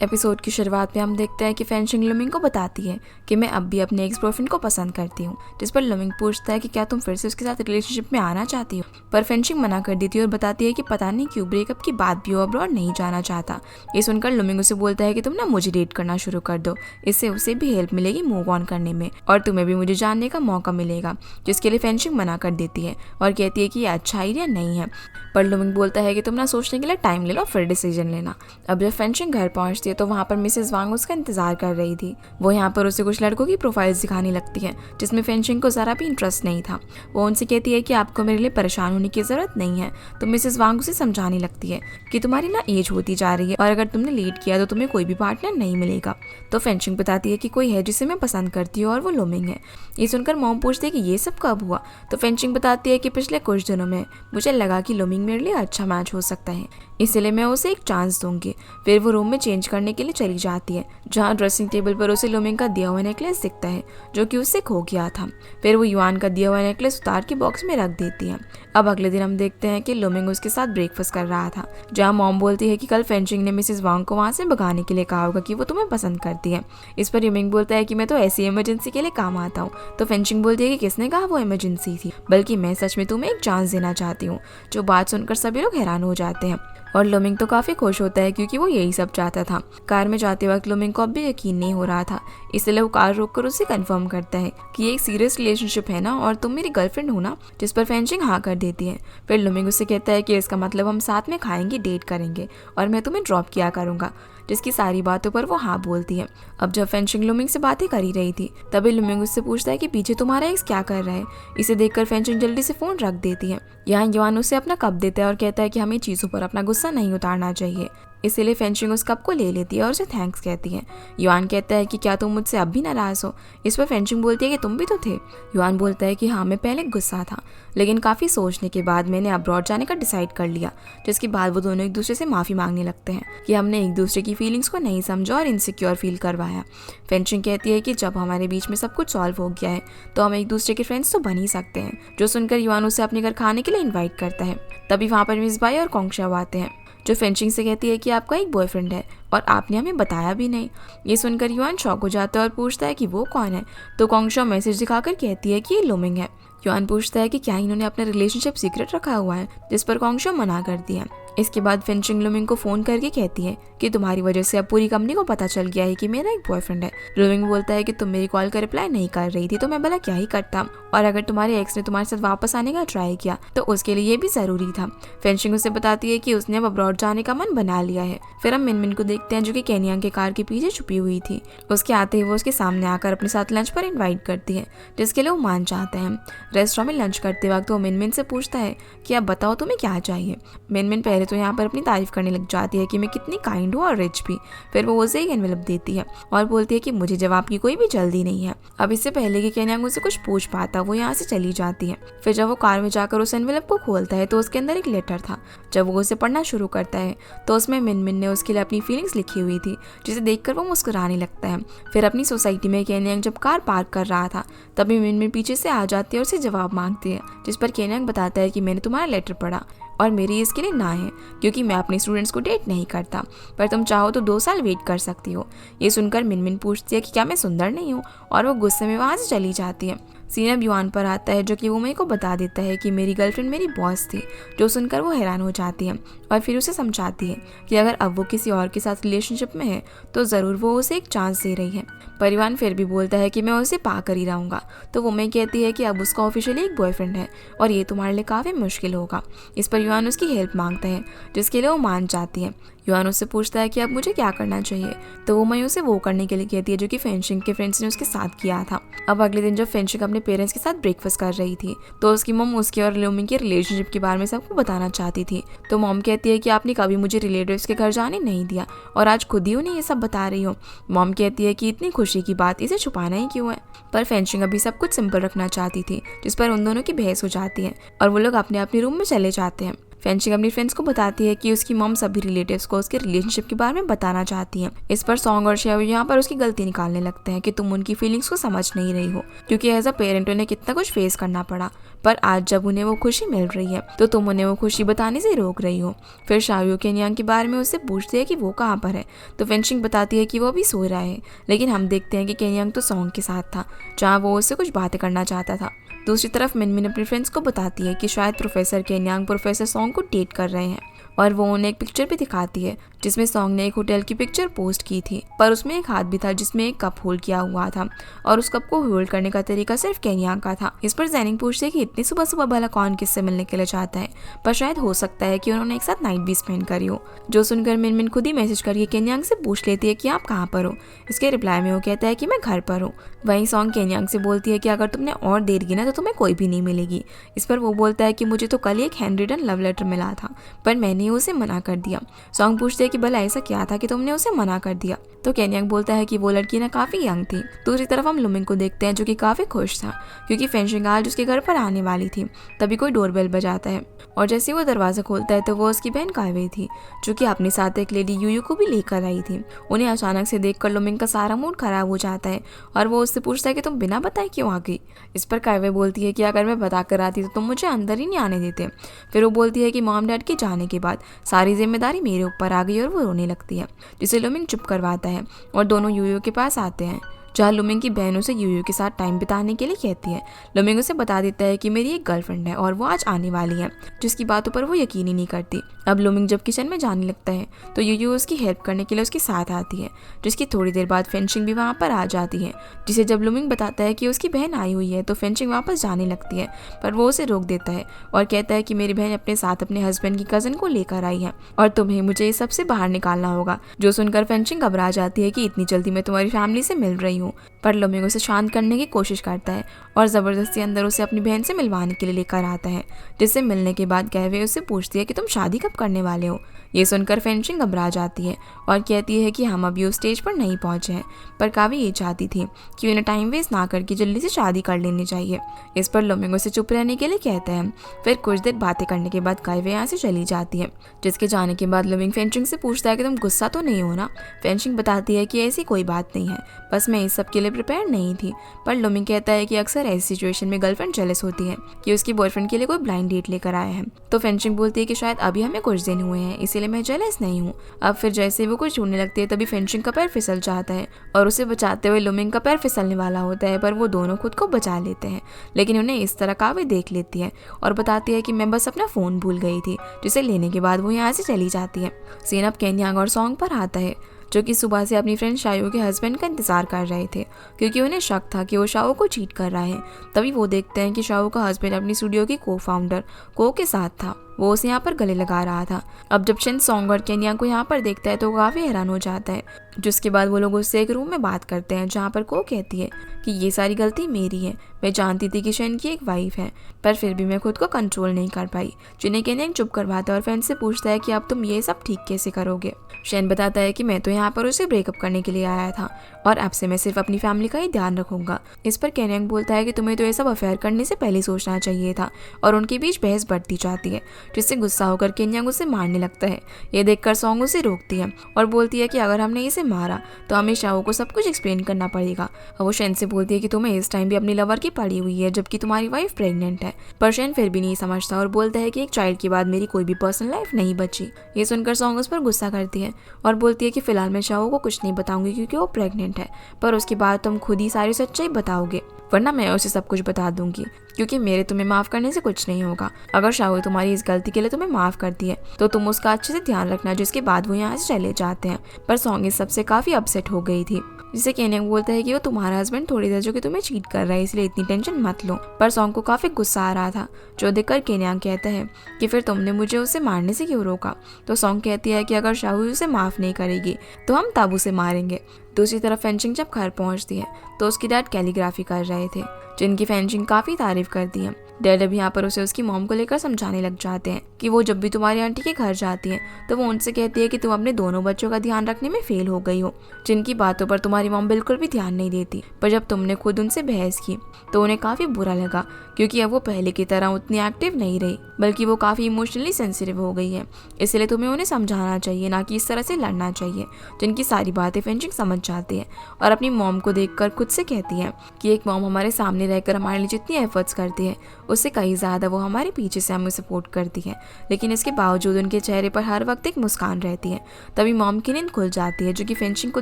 Episode की शुरुआत में हम देखते हैं कि फेंशिंग लुमिंग को बताती है कि मैं अब भी अपने एक्स बॉयफ्रेंड को पसंद करती हूँ, जिस पर लुमिंग पूछता है कि क्या तुम फिर से उसके साथ रिलेशनशिप में आना चाहती हो, पर फेंशिंग मना कर देती है और बताती है कि पता नहीं क्यों ब्रेकअप की बात भी वो अब्रॉड नहीं जाना चाहता। ये सुनकर लुमिंग उसे बोलता है कि तुम ना मुझे डेट करना शुरू कर दो, इससे उसे भी हेल्प मिलेगी मूव ऑन करने में और तुम्हें भी मुझे जानने का मौका मिलेगा, जिसके लिए फेंशिंग मना कर देती है और कहती है कि ये अच्छा आइडिया नहीं है। पर लुमिंग बोलता है कि तुम ना सोचने के लिए टाइम ले लो फिर डिसीजन लेना। अब जब फेंशिंग घर पहुंचती है तो वहाँ पर मिसेस वांग उसका इंतजार कर रही थी। वो यहाँ पर उसे कुछ लड़कों की प्रोफाइल्स दिखाने लगती है जिसमें फेंशिंग को ज़रा भी इंटरेस्ट नहीं था। वो उनसे कहती है कि आपको मेरे लिए परेशान होने की ज़रूरत नहीं है। तो मिसेस वांग उसे समझाने लगती है कि तुम्हारी ना एज होती जा रही है और अगर तुमने लेट किया तो तुम्हें कोई भी पार्टनर नहीं मिलेगा। तो फेंशिंग बताती है कि कोई है जिसे मैं पसंद करती हूँ और वो लुमिंग है। ये सुनकर मॉम पूछती है कि ये सब कब हुआ। तो फेंशिंग बताती है कि पिछले कुछ दिनों में मुझे लगा कि लुमिंग मेरे लिए अच्छा मैच हो सकता है, इसलिए मैं उसे एक चांस दूंगी। फिर वो रूम में चेंज करने के लिए चली जाती है, जहाँ ड्रेसिंग टेबल पर उसे लुमिंग का दिया हुआ नेकलेस दिखता है जो कि उससे खो गया था। फिर वो युआन का दिया हुआ नेकलेस उतार के बॉक्स में रख देती है। अब अगले दिन हम देखते हैं कि लुमिंग उसके साथ ब्रेकफास्ट कर रहा था, जहाँ मॉम बोलती है कि कल फेंशिंग ने मिसेस वांग को वहाँ से भगाने के लिए कहा होगा कि वो तुम्हें पसंद करती है। इस पर लुमिंग बोलता है कि मैं तो ऐसी इमरजेंसी के लिए काम आता हूँ। तो फेंशिंग बोलती है कि किसने कहा वो इमरजेंसी थी, बल्कि मैं सच में तुम्हें एक चांस देना चाहती हूँ। जो बात सुनकर सभी लोग हैरान हो जाते हैं और लुमिंग तो काफी खुश होता है क्योंकि वो यही सब चाहता था। कार में जाते वक्त लुमिंग को अब भी यकीन नहीं हो रहा था, इसलिए वो कार रोककर उसे कंफर्म करता है कि ये एक सीरियस रिलेशनशिप है ना और तुम मेरी गर्लफ्रेंड हो ना, जिस पर फेंशिंग हाँ कर देती है। फिर लुमिंग उससे कहता है कि इसका मतलब हम साथ में खाएंगे, डेट करेंगे और मैं तुम्हें ड्रॉप किया करूंगा, जिसकी सारी बातों पर वो हाँ बोलती है। अब जब फेंशिंग लुमिंग से बातें कर ही रही थी तभी लुमिंग उससे पूछता है कि पीछे तुम्हारा एक्स क्या कर रहा है। इसे देखकर फेंशिंग जल्दी से फोन रख देती है। यहाँ युआन उसे अपना कप देता है और कहता है कि हमें चीज़ों पर अपना गुस्सा नहीं उतारना चाहिए। इसीलिए फेंशिंग उस कप को ले लेती है और उसे थैंक्स कहती है। युआन कहता है कि क्या तुम मुझसे अब भी नाराज हो। इस पर फेंशिंग बोलती है कि तुम भी तो थे। युआन बोलता है कि हाँ, मैं पहले गुस्सा था, लेकिन काफ़ी सोचने के बाद मैंने अब्रॉड जाने का डिसाइड कर लिया। जिसके बाद वो दोनों एक दूसरे से माफ़ी मांगने लगते हैं कि हमने एक दूसरे की फीलिंग्स को नहीं समझा और इनसिक्योर फील करवाया। फेंशिंग कहती है कि जब हमारे बीच में सब कुछ सॉल्व हो गया है तो हम एक दूसरे के फ्रेंड्स तो बन ही सकते हैं। जो सुनकर युआन उसे अपने घर खाने के लिए इन्वाइट करता है। तभी वहाँ पर मिस बाई और कोंगशाओ आते हैं, जो फेंशिंग से कहती है कि आपका एक बॉयफ्रेंड है और आपने हमें बताया भी नहीं। ये सुनकर युआन शॉक हो जाता है और पूछता है कि वो कौन है। तो कोंगशाओ मैसेज दिखाकर कहती है कि ये लुमिंग है। युआन पूछता है कि क्या इन्होंने अपना रिलेशनशिप सीक्रेट रखा हुआ है, जिस पर कोंगशाओ मना करती है। इसके बाद फेंशिंग लुमिंग को फोन करके कहती है कि तुम्हारी वजह से अब पूरी कंपनी को पता चल गया है कि मेरा एक बॉयफ्रेंड है। लुमिंग बोलता है कि तुम मेरी कॉल का रिप्लाई नहीं कर रही थी तो मैं भला क्या ही करता, और अगर तुम्हारे एक्स ने तुम्हारे साथ वापस आने का ट्राई किया तो उसके लिए ये भी जरूरी था। फेंशिंग उसे बताती है कि उसने अब अब्रॉड जाने का मन बना लिया है। फिर हम मिनमिन को देखते हैं जो कि केनियांग के कार के पीछे छुपी हुई थी। उसके आते ही वो उसके सामने आकर अपने साथ लंच पर इन्वाइट करती है, जिसके लिए वो मान चाहता है। रेस्टोरेंट में लंच करते वक्त वो मिनमिन से पूछता है कि अब बताओ तुम्हें क्या चाहिए। मिनमिन पहले तो यहाँ पर अपनी तारीफ करने लग जाती है कि मैं कितनी काइंड हूँ और रिच भी। फिर वो उसे एक एनवेलप देती है और बोलती है कि मुझे जवाब की कोई भी जल्दी नहीं है। अब इससे पहले कि केनियांग उसे कुछ पूछ पाता वो यहाँ से चली जाती है। फिर जब वो कार में जाकर उस एनवेलप को खोलता है तो उसके अंदर एक लेटर था। जब वो उसे पढ़ना शुरू करता है तो उसमें मिनमिन ने उसके लिए अपनी फीलिंग्स लिखी हुई थी, जिसे देखकर वो मुस्कुराने लगता है। फिर अपनी सोसाइटी में केनियांग जब कार पार्क कर रहा था तभी मिनमिन पीछे से आ जाती है और उसे जवाब मांगती है, जिस पर केनियांग बताता है कि मैंने तुम्हारा लेटर पढ़ा और मेरी इसके लिए ना है क्योंकि मैं अपने स्टूडेंट्स को डेट नहीं करता, पर तुम चाहो तो 2 साल वेट कर सकती हो। ये सुनकर मिनमिन पूछती है कि क्या मैं सुंदर नहीं हूँ, और वो गुस्से में वहाँ से चली जाती है। सीन अब युआन पर आता है जो कि वो मेरे को बता देता है कि मेरी गर्लफ्रेंड मेरी बॉस थी। जो सुनकर वो हैरान हो जाती है और फिर उसे समझाती है कि अगर अब वो किसी और के साथ रिलेशनशिप में है तो ज़रूर वो उसे एक चांस दे रही है। पर युआन फिर भी बोलता है कि मैं उसे पा कर ही रहूँगा। तो वो मैं कहती है कि अब उसका ऑफिशियली एक बॉयफ्रेंड है और ये तुम्हारे लिए काफ़ी मुश्किल होगा। इस पर युआन उसकी हेल्प मांगता है, जिसके लिए वो मान जाती है। युआन उससे पूछता है कि अब मुझे क्या करना चाहिए। तो वो मैं उसे वो करने के लिए कहती है जो कि फेंशिंग के फ्रेंड्स ने उसके साथ किया था। अब अगले दिन जब फेंशिंग अपने पेरेंट्स के साथ ब्रेकफास्ट कर रही थी तो उसकी मॉम उसके और लुमिंग के रिलेशनशिप के बारे में सबको बताना चाहती थी। तो मॉम कहती है कि आपने कभी मुझे रिलेटिव्स के घर जाने नहीं दिया और आज खुद ही उन्हें ये सब बता रही हो। मॉम कहती है कि इतनी खुशी की बात, इसे छुपाना ही क्यों है। पर फेंशिंग अभी सब कुछ सिंपल रखना चाहती थी, जिस पर उन दोनों की बहस हो जाती है और वो लोग अपने अपने रूम में चले जाते हैं। फेंशिंग अपनी फ्रेंड्स को बताती है कि उसकी मॉम सभी रिलेटिव्स को उसके रिलेशनशिप के बारे में बताना चाहती हैं। इस पर सॉन्ग और शाओ यहाँ पर उसकी गलती निकालने लगते हैं कि तुम उनकी फीलिंग्स को समझ नहीं रही हो, क्योंकि एज अ पेरेंट उन्हें कितना कुछ फेस करना पड़ा, पर आज जब उन्हें वो खुशी मिल रही है तो तुम उन्हें वो खुशी बताने से रोक रही हो। फिर शाओ केन्यांग के बारे में उससे पूछती है कि वो कहाँ पर है, तो फेंशिंग बताती है कि वो अभी सो रहा है, लेकिन हम देखते हैं कि केन्यांग तो सॉन्ग के साथ था जहाँ वो उससे कुछ बातें करना चाहता था। दूसरी तरफ मिनमिन अपनी फ्रेंड्स को बताती है कि शायद प्रोफेसर केन्यांग प्रोफेसर सॉन्ग को डेट कर रहे हैं, और वो उन्हें एक पिक्चर भी दिखाती है जिसमें सॉन्ग ने एक होटल की पिक्चर पोस्ट की थी, पर उसमें एक हाथ भी था जिसमें एक कप होल्ड किया हुआ था, और उस कप को होल्ड करने का तरीका सिर्फ केन्यांग का था। इस पर जैनिंग पूछती है कि इतनी सुबह सुबह भला कौन किससे मिलने के लिए चाहता है, पर शायद हो सकता है कि उन्होंने एक साथ नाइट भी स्पेंड करी हो। जो सुनकर मिनमिन खुद ही मैसेज करके केन्यांग से पूछ लेती है कि आप कहाँ पर हो। इसके रिप्लाई में वो कहता है कि मैं घर पर हूँ। वहीं सॉन्ग केन्यांग से बोलती है कि अगर तुमने और देर की ना तो तुम्हें कोई भी नहीं मिलेगी। इस पर वो बोलता है कि मुझे तो कल ही एक हैंड रिटन लव लेटर मिला था, पर मैंने उसे मना कर दिया। सॉन्ग पूछते हैं कि भला ऐसा क्या था कि तुमने उसे मना कर दिया, तो केन्यांग बोलता है कि वो लड़की ना काफी यंग थी। दूसरी तरफ हम लुमिंग को देखते हैं जो कि काफी खुश था क्योंकि फेंशिंग आज उसके घर पर आने वाली थी। तभी कोई डोरबेल बजाता है और जैसे वो दरवाजा खोलता है तो वो उसकी बहन काइवे थी जो कि अपने साथ एक लेडी यूयू को भी लेकर आई थी। उन्हें अचानक से देखकर लुमिंग का सारा मूड खराब हो जाता है और वो उससे पूछता है कि तुम बिना बताए क्यों आ गई। इस पर काइवे बोलती है कि अगर मैं बता कर आती तो तुम मुझे अंदर ही नहीं आने देते। फिर वो बोलती है कि मॉम डैड के जाने के बाद सारी जिम्मेदारी मेरे ऊपर आ गई और वो रोने लगती है, जिसे लुमिंग चुप करवाता है और दोनों यूयू के पास आते हैं जहाँ लुमिंग की बहन उसे यूयू के साथ टाइम बिताने के लिए कहती है। लुमिंग उसे बता देता है कि मेरी एक गर्लफ्रेंड है और वो आज आने वाली है, जिसकी बातों पर वो यकीन ही नहीं करती। अब लुमिंग जब किचन में जाने लगता है तो यूयू उसकी हेल्प करने के लिए उसके साथ आती है, जिसकी थोड़ी देर बाद फेंशिंग भी वहाँ पर आ जाती है, जिसे जब लुमिंग बताता है कि उसकी बहन आई हुई है तो फेंशिंग वापस जाने लगती है, पर वो उसे रोक देता है और कहता है कि मेरी बहन अपने साथ अपने हस्बैंड की कजन को लेकर आई है और तुम्हें मुझे इस सबसे बाहर निकालना होगा। जो सुनकर फेंशिंग घबरा जाती है कि इतनी जल्दी मैं तुम्हारी फैमिली से मिल रही हूँ, पर लुमिंग उसे शांत करने की कोशिश करता है और ज़बरदस्ती अंदर उसे अपनी बहन से मिलवाने के लिए लेकर आता है, जिससे मिलने के बाद काइवे उससे पूछती है कि तुम शादी कब करने वाले हो। ये सुनकर फेंशिंग घबरा जाती है और कहती है कि हम अभी उस स्टेज पर नहीं पहुंचे हैं, पर कावी ये चाहती थी कि उन्हें टाइम वेस्ट ना करके जल्दी से शादी कर लेनी चाहिए। इस पर लुमिंग उसे चुप रहने के लिए कहता है। फिर कुछ देर बातें करने के बाद काइवे यहाँ से चली जाती है, जिसके जाने के बाद लुमिंग फेंशिंग से पूछता है कि तुम गुस्सा तो नहीं हो ना। फेंशिंग बताती है कि ऐसी कोई बात नहीं है, बस मैं इस सब के लिए प्रिपेयर नहीं थी। पर लुमिंग कहता है कि अक्सर ऐसी सिचुएशन में गर्लफ्रेंड जेलस होती है कि उसकी बॉयफ्रेंड के लिए कोई ब्लाइंड डेट लेकर आया है। तो फेंशिंग बोलती है कि शायद अभी हमें कुछ दिन हुए हैं इसीलिए मैं जेलस नहीं हूँ। अब फिर जैसे वो कुछ ढूंढने लगती है तभी फेंशिंग का पैर फिसल जाता है और उसे बचाते हुए लुमिंग का पैर फिसलने वाला होता है, पर वो दोनों खुद को बचा लेते हैं। लेकिन उन्हें इस तरह कावे देख लेती है और बताती है कि मैं बस अपना फोन भूल गई थी, जिसे लेने के बाद वो यहाँ से चली जाती है। सीन अब केन्यांग और सॉन्ग पर आता है जो कि सुबह से अपनी फ्रेंड शाओ के हस्बैंड का इंतजार कर रहे थे क्योंकि उन्हें शक था कि वो शाओ को चीट कर रहा है। तभी वो देखते हैं कि शाओ का हस्बैंड अपनी स्टूडियो की को फाउंडर को के साथ था, वो उसे यहाँ पर गले लगा रहा था। अब जब शेन सॉन्ग और केन्यांग को यहाँ पर देखता है तो काफी हैरान हो जाता है, जिसके बाद वो लोग उससे एक रूम में बात करते हैं जहाँ पर को कहती है कि ये सारी गलती मेरी है, मैं जानती थी कि शेन की एक वाइफ है पर फिर भी मैं खुद को कंट्रोल नहीं कर पाई। जिन्हें केन्यांग चुप करवाता है और फ्रेंड से पूछता है कि अब तुम ये सब ठीक कैसे करोगे। शेन बताता है कि मैं तो यहाँ पर उसे ब्रेकअप करने के लिए आया था और अब से मैं सिर्फ अपनी फैमिली का ही ध्यान रखूंगा। इस पर केन्यांग बोलता है कि तुम्हें तो ये सब अफेयर करने से पहले सोचना चाहिए था, और उनके बीच बहस बढ़ती जाती है, जिससे गुस्सा होकर केन्यांग उसे मारने लगता है। ये देखकर सॉन्ग उसे रोकती है और बोलती है कि अगर हमने इसे मारा तो हमें शाओ को सब कुछ एक्सप्लेन करना पड़ेगा। और वो शेन से बोलती है कि तुम्हें इस टाइम भी अपनी लवर की पड़ी हुई है जबकि तुम्हारी वाइफ प्रेग्नेंट है, पर शेन फिर भी नहीं समझता और बोलता है कि एक चाइल्ड के बाद मेरी कोई भी पर्सनल लाइफ नहीं बची। ये सुनकर सॉन्ग उस पर गुस्सा करती है और बोलती है कि फिलहाल मैं शाओ को कुछ नहीं बताऊंगी क्योंकि वो प्रेग्नेंट है, पर उसके बाद तुम खुद ही सारी सच्चाई बताओगे, वरना मैं उसे सब कुछ बता दूंगी क्योंकि मेरे तुम्हें माफ करने से कुछ नहीं होगा। अगर शाओ तुम्हारी इस गलती के लिए तुम्हें माफ करती है तो तुम उसका अच्छे से ध्यान रखना। जिसके बाद वो यहाँ से चले जाते हैं, पर सॉन्ग इस सबसे काफी अपसेट हो गई थी, जिसे केन्यांग बोलता है कि वो तुम्हारा हस्बैंड थोड़ी देर जो कि तुम्हें चीट कर रहा है इसलिए इतनी टेंशन मत लो। पर सॉन्ग को काफी गुस्सा आ रहा था, जो देखकर केन्यांग कहता है कि फिर तुमने मुझे उसे मारने से क्यों रोका। तो सॉन्ग कहती है कि अगर शाओ उसे माफ नहीं करेगी तो हम तब उसे मारेंगे। दूसरी तरफ फेंशिंग जब घर पहुंचती है तो उसकी डैड कैलीग्राफी कर रहे थे, जिनकी फेंशिंग काफ़ी तारीफ करती है। डैड अब यहाँ पर उसे उसकी मॉम को लेकर समझाने लग जाते हैं कि वो जब भी तुम्हारी आंटी के घर जाती है तो वो उनसे कहती है कि तुम अपने दोनों बच्चों का ध्यान रखने में फेल हो गई हो, जिनकी बातों पर तुम्हारी मॉम बिल्कुल भी ध्यान नहीं देती। पर जब तुमने खुद उनसे बहस की तो उन्हें काफ़ी बुरा लगा, क्योंकि अब वो पहले की तरह उतनी एक्टिव नहीं रही, बल्कि वो काफ़ी इमोशनली सेंसिटिव हो गई है। इसलिए तुम्हें उन्हें समझाना चाहिए, ना कि इस तरह से लड़ना चाहिए। जिनकी सारी बातें फेंशिंग समझ जाती है और अपनी मॉम को देखकर खुद से कहती है कि एक मॉम हमारे सामने रहकर हमारे लिए जितनी एफर्ट्स करती है उससे कहीं ज़्यादा वो हमारे पीछे से हमें सपोर्ट करती है, लेकिन इसके बावजूद उनके चेहरे पर हर वक्त एक मुस्कान रहती है। तभी मॉम की नींद खुल जाती है, जो कि फेंशिंग को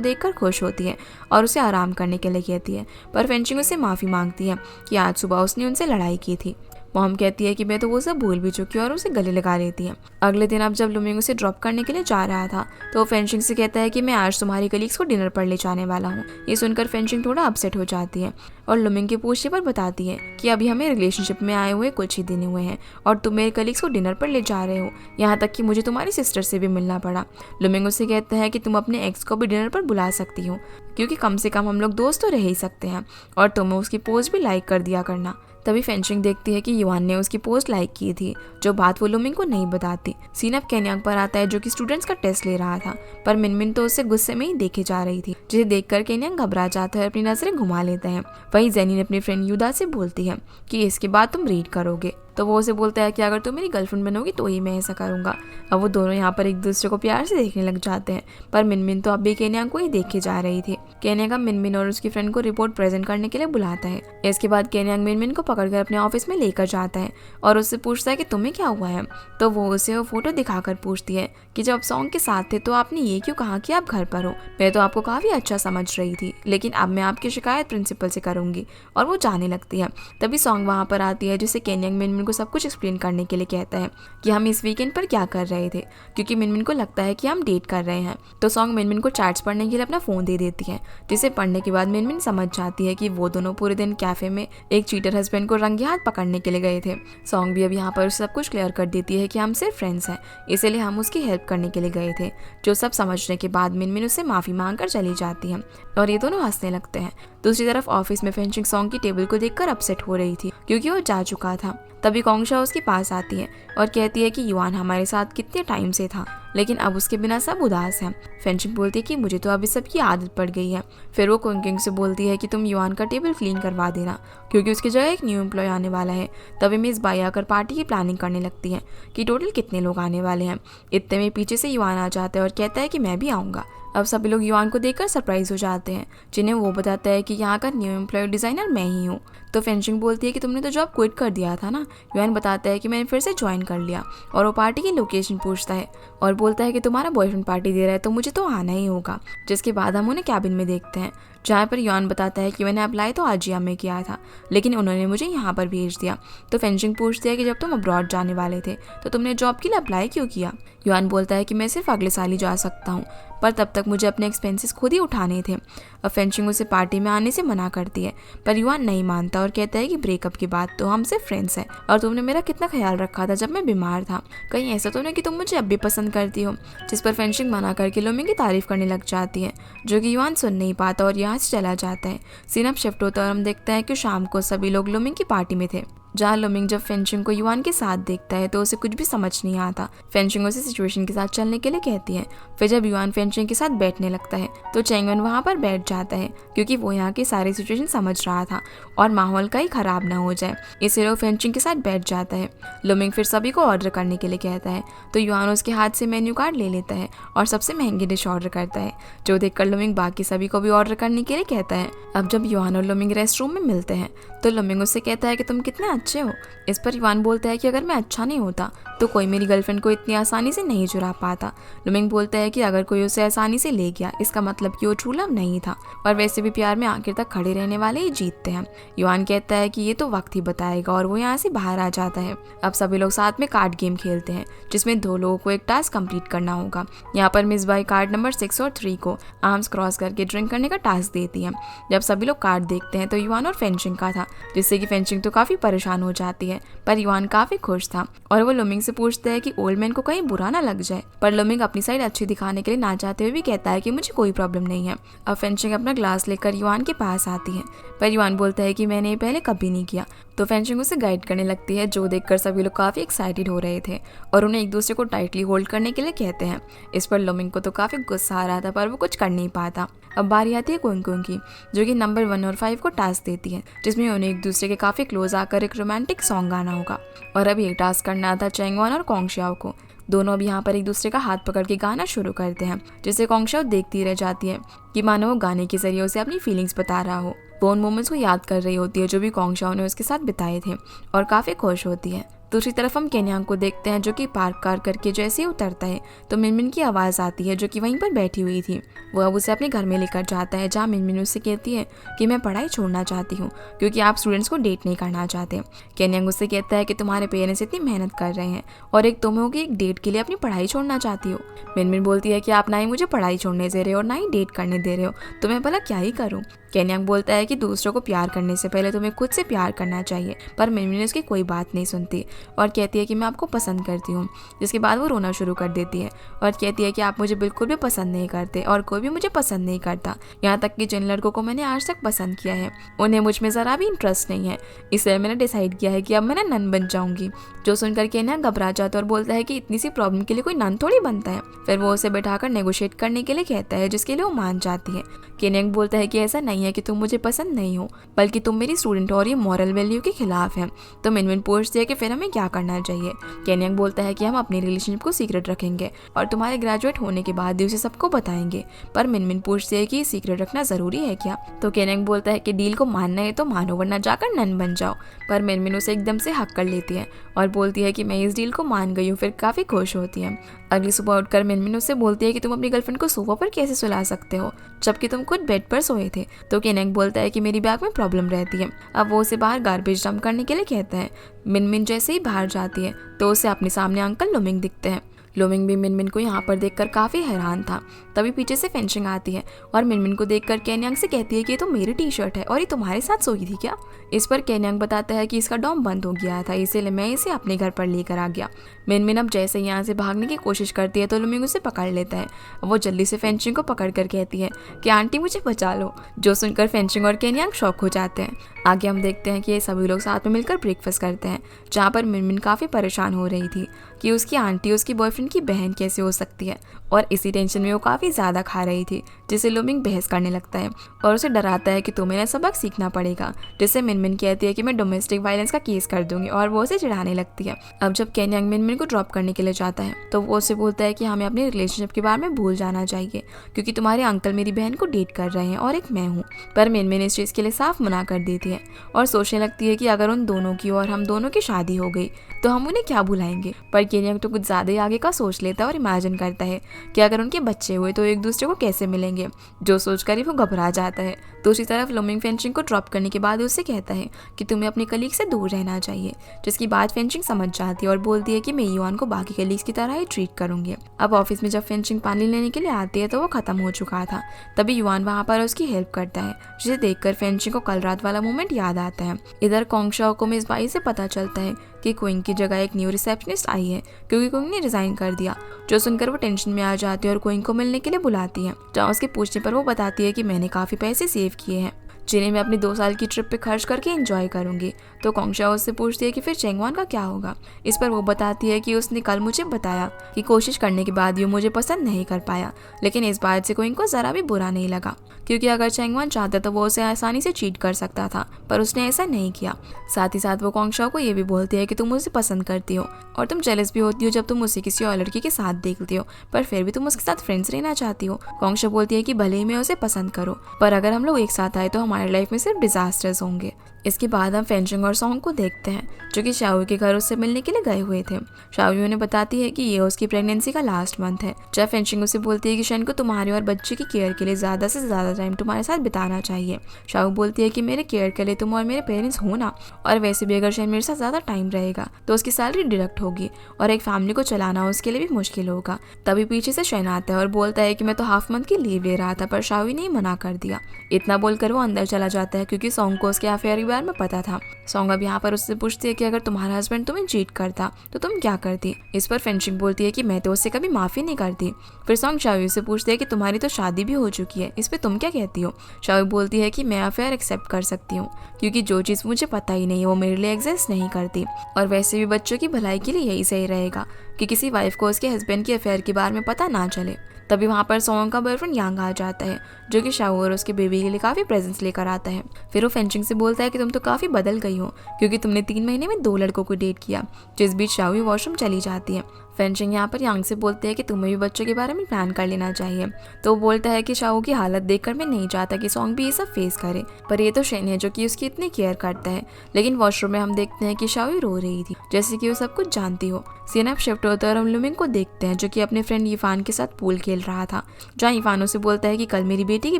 देखकर खुश होती है और उसे आराम करने के लिए कहती है। पर फेंशिंग उसे माफ़ी मांगती है कि आज सुबह उसने उनसे लड़ाई की थी। मॉम कहती है कि मैं तो वो सब भूल भी चुकी हूँ और उसे गले लगा लेती है। अगले दिन अब जब लुमिंग उसे ड्रॉप करने के लिए जा रहा था तो वो फेंशिंग से कहता है कि मैं आज तुम्हारी कलीग्स को डिनर पर ले जाने वाला हूँ। ये सुनकर फेंशिंग थोड़ा अपसेट हो जाती है और लुमिंग के पूछने पर बताती है कि अभी हमें रिलेशनशिप में आए हुए कुछ ही दिन हुए हैं और तुम मेरे कलीग्स को डिनर पर ले जा रहे हो, यहाँ तक कि मुझे तुम्हारी सिस्टर से भी मिलना पड़ा। लुमिंग उससे कहता है कि तुम अपने एक्स को भी डिनर पर बुला सकती हो, क्योंकि कम से कम हम लोग दोस्त तो रह ही सकते हैं, और तुम्हें उसकी पोस्ट भी लाइक कर दिया करना। तभी फेंशिंग देखती है कि युआन ने उसकी पोस्ट लाइक की थी, जो बात वो लुमिंग को नहीं बताती। सीन अब केन्यांग पर आता है, जो कि स्टूडेंट्स का टेस्ट ले रहा था, पर मिनमिन तो उसे गुस्से में ही देखे जा रही थी, जिसे देखकर केन्यांग घबरा जाता है और अपनी नजरें घुमा लेता है। वहीं जेनिन अपनी फ्रेंड युदा से बोलती है कि इसके बाद तुम रीड करोगे, तो वो उसे बोलता है कि अगर तुम मेरी गर्लफ्रेंड बनोगी तो ही मैं ऐसा करूंगा। अब वो दोनों यहाँ पर एक दूसरे को प्यार से देखने लग जाते हैं, पर मिनमिन तो अब भी केन्यांग को ही देखे जा रही थी। केन्यांग मिनमिन और उसकी फ्रेंड को रिपोर्ट प्रेजेंट करने के लिए बुलाता है। इसके बाद केन्यांग मिनमिन को पकड़कर अपने ऑफिस में लेकर जाता है और उससे पूछता है कि तुम्हें क्या हुआ है। तो वो उसे वो फोटो दिखाकर पूछती है कि जब सॉन्ग के साथ थे तो आपने ये क्यों कहा कि आप घर पर हो। मैं तो आपको काफी अच्छा समझ रही थी, लेकिन अब मैं आपकी शिकायत प्रिंसिपल से करूंगी। और वो जाने लगती है। तभी सॉन्ग वहाँ पर आती है, जिसे केन्यांग मिनमिन को सब कुछ एक्सप्लेन करने के लिए कहता है कि हम इस वीकेंड पर क्या कर रहे थे, क्योंकि मिनमिन को लगता है कि हम डेट कर रहे हैं। तो सॉन्ग मिनमिन को चैट्स पढ़ने के लिए अपना फोन दे देती है, जिसे पढ़ने के बाद मिनमिन समझ जाती है कि वो दोनों पूरे दिन कैफे में एक चीटर हस्बैंड को रंगे हाथ पकड़ने के लिए गए थे। सॉन्ग भी अब यहाँ पर सब कुछ क्लियर कर देती है कि हम सिर्फ फ्रेंड्स हैं, इसलिए हम उसकी हेल्प करने के लिए गए थे। जो सब समझने के बाद मिनमिन उससे माफी मांग कर चली जाती है और ये दोनों हंसने लगते हैं। दूसरी तरफ ऑफिस में फेंशिंग सॉन्ग की टेबल को देखकर अपसेट हो रही थी, क्योंकि वो जा चुका था। तभी कोंगशा उसके पास आती है और कहती है कि युआन हमारे साथ कितने टाइम से था, लेकिन अब उसके बिना सब उदास हैं। फेंशिंग बोलती है कि मुझे तो अभी सबकी आदत पड़ गई है। फिर वो कोंगिंग से बोलती है कि तुम युआन का टेबल क्लीन करवा देना, क्योंकि उसकी जगह एक न्यू एम्प्लॉय आने वाला है। तभी मिस बाई आकर पार्टी की प्लानिंग करने लगती है कि टोटल कितने लोग आने वाले हैं। इतने में पीछे से युआन आ जाता है और कहता है कि मैं भी आऊँगा। अब सभी लोग युआन को देखकर सरप्राइज हो जाते हैं, जिन्हें वो बताता है कि यहाँ का न्यू एम्प्लॉय डिजाइनर मैं ही हूँ। तो फेंशिंग बोलती है कि तुमने तो जॉब क्विट कर दिया था ना। युआन बताता है कि मैंने फिर से ज्वाइन कर लिया, और वो पार्टी की लोकेशन पूछता है और बोलता है कि तुम्हारा बॉयफ्रेंड पार्टी दे रहा है तो मुझे तो आना ही होगा। जिसके बाद हम उन्हें कैबिन में देखते हैं, जहाँ पर युआन बताता है कि मैंने अप्लाई तो आजिया में किया था, लेकिन उन्होंने मुझे यहाँ पर भेज दिया। तो फेंशिंग पूछती है कि जब तुम अब्रॉड जाने वाले थे तो तुमने जॉब के लिए अप्लाई क्यों किया। युआन बोलता है कि मैं सिर्फ अगले साल ही जा सकता हूँ, पर तब तक मुझे अपने एक्सपेंसेस खुद ही उठाने थे। और फेंशिंग उसे पार्टी में आने से मना करती है, पर युआन नहीं मानता और कहता है कि ब्रेकअप के बाद तो हम सिर्फ फ्रेंड्स हैं, और तुमने मेरा कितना ख्याल रखा था जब मैं बीमार था। कहीं ऐसा तो नहीं कि तुम मुझे अब भी पसंद करती हो। जिस पर फेंशिंग मना करके लुमिंग की तारीफ करने लग जाती है, जो कि युआन सुन नहीं पाता और यहाँ से चला जाता है। सीन अब शिफ्ट होता है और हम देखते हैं कि शाम को सभी लोग लुमिंग की पार्टी में थे, जहाँ लुमिंग जब फेंशिंग को युआन के साथ देखता है तो उसे कुछ भी समझ नहीं आता। फेंशिंग उसे सिचुएशन के साथ चलने के लिए कहती है। फिर जब युआन फेंशिंग के साथ बैठने लगता है तो चेंगवन वहाँ पर बैठ जाता है, क्योंकि वो यहाँ की सारी सिचुएशन समझ रहा था और माहौल कहीं खराब ना हो जाए, इसलिए वो फेंशिंग के साथ बैठ जाता है। लुमिंग फिर सभी को ऑर्डर करने के लिए कहता है, तो युआन उसके हाथ से मेन्यू कार्ड ले लेता है और सबसे महंगी डिश ऑर्डर करता है, जो देखकर लुमिंग बाकी सभी को भी ऑर्डर करने के लिए कहता है। अब जब युआन और लुमिंग रेस्ट रूम में मिलते हैं तो लुमिंग उससे कहता है कि तुम कितने अच्छे हो। इस पर युआन बोलता है कि अगर मैं अच्छा नहीं होता तो कोई मेरी गर्लफ्रेंड को इतनी आसानी से नहीं चुरा पाता। लुमिंग बोलता है कि अगर कोई उसे आसानी से ले गया इसका मतलब कि वो ट्रू लव नहीं था, और वैसे भी प्यार में आखिर तक खड़े रहने वाले ही जीतते हैं। युआन कहता है कि ये तो वक्त ही बताएगा, और वो यहाँ से बाहर आ जाता है। अब सभी लोग साथ में कार्ड गेम खेलते हैं, जिसमें 2 लोगों को एक टास्क कंप्लीट करना होगा। यहाँ पर मिस बाई कार्ड नंबर 6 और 3 को आर्म्स क्रॉस करके ड्रिंक करने का टास्क देती है। जब सभी लोग कार्ड देखते हैं तो युआन और फेंशिंग का था, जिससे कि फेंशिंग तो काफी परेशान परेशान हो जाती है, पर युआन काफी खुश था और वो लुमिंग से पूछता है कि ओल्ड मैन को कहीं बुरा ना लग जाए। पर लुमिंग अपनी साइड अच्छी दिखाने के लिए ना चाहते हुए भी कहता है कि मुझे कोई प्रॉब्लम नहीं है। अब फेंशिंग अपना ग्लास लेकर युआन के पास आती है, पर युआन बोलता है कि मैंने ये पहले कभी नहीं किया। तो फेंशिंग उसे गाइड करने लगती है, जो देखकर सभी लोग काफी एक्साइटेड हो रहे थे और उन्हें एक दूसरे को टाइटली होल्ड करने के लिए कहते हैं। इस पर लुमिंग को तो काफी गुस्सा आ रहा था, पर वो कुछ कर नहीं पाता। अब बारी आती है कुंग की, जो कि नंबर 1 और 5 को टास्क देती है, जिसमें उन्हें एक दूसरे के काफी क्लोज आकर एक रोमांटिक सॉन्ग गाना होगा। और अब ये टास्क करना था चैंगवॉन और कोंगशियाओ को। दोनों अब यहाँ पर एक दूसरे का हाथ पकड़ के गाना शुरू करते हैं, जिसे कोंगशियाओ देखती रह जाती है कि मानो वो गाने के जरिए उसे अपनी फीलिंग्स बता रहा हो। वो उन मोमेंट्स को याद कर रही होती है जो भी कोंगशियाओ ने उसके साथ बिताए थे और काफी खुश होती है। दूसरी तरफ हम केन्यांग को देखते हैं, जो कि पार्क कार करके जैसे ही उतरता है तो मिनमिन की आवाज़ आती है, जो कि वहीं पर बैठी हुई थी। वो अब उसे अपने घर में लेकर जाता है, जहाँ मिनमिन उससे कहती है कि मैं पढ़ाई छोड़ना चाहती हूँ क्योंकि आप स्टूडेंट्स को डेट नहीं करना चाहते। केन्यांग उससे कहता है कि तुम्हारे पेरेंट्स इतनी मेहनत कर रहे हैं और एक तुम हो कि एक डेट के लिए अपनी पढ़ाई छोड़ना चाहती हो। मिनमिन बोलती है कि आप ना ही मुझे पढ़ाई छोड़ने दे रहे हो और ना ही डेट करने दे रहे हो, तो मैं भला क्या ही करूँ। केन्यांग बोलता है कि दूसरों को प्यार करने से पहले तुम्हें खुद से प्यार करना चाहिए, पर मिनमिन उसकी कोई बात नहीं सुनती और कहती है कि मैं आपको पसंद करती हूँ। जिसके बाद वो रोना शुरू कर देती है और कहती है कि आप मुझे बिल्कुल भी पसंद नहीं करते और कोई भी मुझे पसंद नहीं करता। यहाँ तक कि जिन लड़कों को मैंने आज तक पसंद किया है उन्हें मुझ में ज़रा भी इंटरेस्ट नहीं है, इसलिए मैंने डिसाइड किया है कि अब मैं ना नन बन जाऊंगी। जो सुनकर केन्यांग घबरा जाता है और बोलता है कि इतनी सी प्रॉब्लम के लिए कोई नन थोड़ी बनता है। फिर वो उसे बैठाकर नेगोशिएट करने के लिए कहता है, जिसके लिए वो मान जाती है। केन्यांग बोलता है कि ऐसा नहीं है कि तुम मुझे पसंद नहीं हो, बल्कि तुम मेरी स्टूडेंट हो और ये मॉरल वैल्यू के खिलाफ है। तो मिनमिन पूछती है कि फिर हमें क्या करना चाहिए। केन्यांग बोलता है कि हम अपनी रिलेशनशिप को सीक्रेट रखेंगे और तुम्हारे ग्रेजुएट होने के बाद ही उसे सबको बताएंगे। पर मिनमिन पूछती है कि सीक्रेट रखना जरूरी है क्या। तो केन्यांग बोलता है कि डील को मानना है तो मानो, वरना जाकर नन बन जाओ। पर मिनमिन उसे एकदम से हक कर लेती है और बोलती है कि मैं इस डील को मान गई हूँ। फिर काफी खुश होती है। अगली सुबह उठकर मिनमिन उससे बोलती है कि तुम अपनी गर्लफ्रेंड को सोफा पर कैसे सुला सकते हो जबकि तुम खुद बेड पर सोए थे। तो केन्यांग बोलता है कि मेरी बैग में प्रॉब्लम रहती है। अब वो उसे बाहर गार्बेज डंप करने के लिए कहता है। मिनमिन जैसे ही बाहर जाती है तो उसे अपने सामने अंकल लुमिंग दिखते हैं। लुमिंग भी मिनमिन को यहाँ पर देखकर काफी हैरान था। तभी पीछे से फेंशिंग आती है और मिनमिन को देखकर केन्यांग से कहती है कि ये तो मेरी टी शर्ट है और ये तुम्हारे साथ सोई थी क्या। इस पर केन्यांग बताता है कि इसका डॉम बंद हो गया था, इसीलिए मैं इसे अपने घर पर लेकर आ गया। मिनमिन अब जैसे यहाँ से भागने की कोशिश करती है तो लुमिंग उसे पकड़ लेता है। वो जल्दी से फेंशिंग को पकड़ कर कहती है कि आंटी मुझे बचा लो। जो सुनकर फेंशिंग और केन्यांग शॉक हो जाते हैं। आगे हम देखते हैं कि ये सभी लोग साथ में मिलकर ब्रेकफास्ट करते हैं, जहाँ पर मिनमिन काफ़ी परेशान हो रही थी कि उसकी आंटी उसकी बॉयफ्रेंड की बहन कैसे हो सकती है, और इसी टेंशन में वो काफ़ी ज़्यादा खा रही थी, जिसे लुमिंग बहस करने लगता है और उसे डराता है कि तुम्हें ना सबक सीखना पड़ेगा। जिससे मिनमिन कहती है कि मैं डोमेस्टिक वायलेंस का केस कर दूंगी और वो उसे चिढ़ाने लगती है। अब जब केन्यांग मिनमिन को ड्रॉप करने के लिए जाता है तो वो उसे बोलता है कि हमें अपनी रिलेशनशिप के बारे में भूल जाना चाहिए क्योंकि तुम्हारे अंकल मेरी बहन को डेट कर रहे हैं और एक मैं हूँ। पर मिनमिन इस चीज़ के लिए साफ मना कर देती है और सोचने लगती है कि अगर उन दोनों की और हम दोनों की शादी हो गई तो हम उन्हें क्या भुलाएंगे। पर केन्यांग तो कुछ ज़्यादा ही आगे का सोच लेता है और इमेजिन करता है कि अगर उनके बच्चे हुए तो एक दूसरे को कैसे मिलेंगे, जो सोचकर ही वो घबरा जाता है। दूसरी तरफ लुमिंग फेंशिंग को ड्रॉप करने के बाद उससे कहता है कि तुम्हें अपने कलीग से दूर रहना चाहिए, जिसकी बात फेंशिंग समझ जाती है और बोलती है कि मैं युआन को बाकी कलीग्स की तरह ही ट्रीट करूंगी। अब ऑफिस में जब फेंशिंग पानी लेने के लिए आती है तो वो खत्म हो चुका था। तभी युआन वहाँ पर उसकी हेल्प करता है, जिसे देखकर फेंशिंग को कल रात वाला मोमेंट याद आता है। इधर कोंगशियाओ को मिस बाई से पता चलता है कि क्विंग की जगह एक न्यू रिसेप्शनिस्ट आई है क्योंकि क्विंग ने रिजाइन कर दिया। जो सुनकर वो टेंशन में आ जाती है और क्विंग को मिलने के लिए बुलाती है, जहाँ उसके पूछने पर वो बताती है कि मैंने काफ़ी पैसे सेव किए हैं जिन्हें मैं अपनी 2 साल की ट्रिप पे खर्च करके एंजॉय करूंगी। तो कोंगशियाओ उससे पूछती है कि फिर चैंगवान का क्या होगा। इस पर वो बताती है कि उसने कल मुझे बताया कि कोशिश करने के बाद भी मुझे पसंद नहीं कर पाया, लेकिन इस बात से क्विंग को ज़रा भी बुरा नहीं लगा क्योंकि अगर चैंगवान चाहता तो वो उसे आसानी से चीट कर सकता था, पर उसने ऐसा नहीं किया। साथ ही साथ वो कोंगशियाओ को ये भी बोलती है कि तुम उसे पसंद करती हो और तुम जेलस भी होती हो जब तुम उसे किसी और लड़की के साथ देखती हो, पर फिर भी तुम उसके साथ फ्रेंड्स रहना चाहती हो। कोंगशियाओ बोलती है कि भले ही मैं उसे पसंद करूँ, पर अगर हम लोग एक साथ आए तो हमारी लाइफ में सिर्फ डिजास्टर्स होंगे। इसके बाद हम फेंशिंग और सॉन्ग को देखते हैं, जो कि शाओ के घर उससे मिलने के लिए गए हुए थे। शाओ उन्हें बताती है कि ये उसकी प्रेगनेंसी का लास्ट मंथ है। जब फेंशिंग उसे बोलती है कि शन को तुम्हारे और बच्चे की केयर के लिए ज़्यादा से ज़्यादा टाइम तुम्हारे साथ बिताना चाहिए। शाओ बोलती है कि मेरे केयर के लिए तुम और मेरे पेरेंट्स हो ना, और वैसे भी अगर शन मेरे साथ ज़्यादा टाइम रहेगा तो उसकी सैलरी डिडक्ट होगी और एक फैमिली को चलाना उसके लिए भी मुश्किल होगा। तभी पीछे से शन आता है और बोलता है कि मैं तो हाफ मंथ की लीव ले रहा था, पर शाओ ने मना कर दिया। इतना बोलकर वो अंदर चला जाता है क्योंकि सॉन्ग को उसके अफेयर के बारे में पता था। सॉन्ग अब यहाँ पर उससे पूछती है कि अगर तुम्हारा हस्बैंड तुम्हें चीट करता तो तुम क्या करती। इस पर फेंशिंग बोलती है कि मैं तो उससे कभी माफ़ी नहीं करती। फिर सॉन्ग शाओ से पूछती है कि तुम्हारी तो शादी भी हो चुकी है, इस पर तुम क्या कहती हो। शाओ बोलती है कि मैं अफेयर एक्सेप्ट कर सकती हूँ क्योंकि जो चीज़ मुझे पता ही नहीं है वो मेरे लिए एग्जिस्ट नहीं करती, और वैसे भी बच्चों की भलाई के लिए यही सही रहेगा कि किसी वाइफ को उसके हस्बैंड के अफेयर के बारे में पता ना चले। तभी वहाँ पर सॉन्ग का बॉयफ्रेंड यांग आ जाता है जो कि शाओ और उसके बेबी के लिए काफ़ी प्रेजेंट्स लेकर आता है। फिर वो फेंशिंग से बोलता है कि तुम तो काफ़ी बदल गई हो क्योंकि तुमने 3 महीने में 2 लड़कों को डेट किया। जिस बीच शाओ वॉशरूम चली जाती है। फेंशिंग यहाँ पर यांग से बोलते हैं कि तुम्हें भी बच्चों के बारे में प्लान कर लेना चाहिए। तो वो बोलता है कि शाओ की हालत देखकर मैं नहीं चाहता कि सॉन्ग भी ये सब फेस करे, पर ये तो शेन है जो कि उसकी इतनी केयर करता है। लेकिन वॉशरूम में हम देखते हैं कि शाओ रो रही थी जैसे कि वो सब कुछ जानती हो। सीन अब शिफ्ट होता है और हम लुमिंग को देखते हैं जो कि अपने फ्रेंड यीफान के साथ पूल खेल रहा था, जहाँ यीफान उसे बोलता है कि कल मेरी बेटी की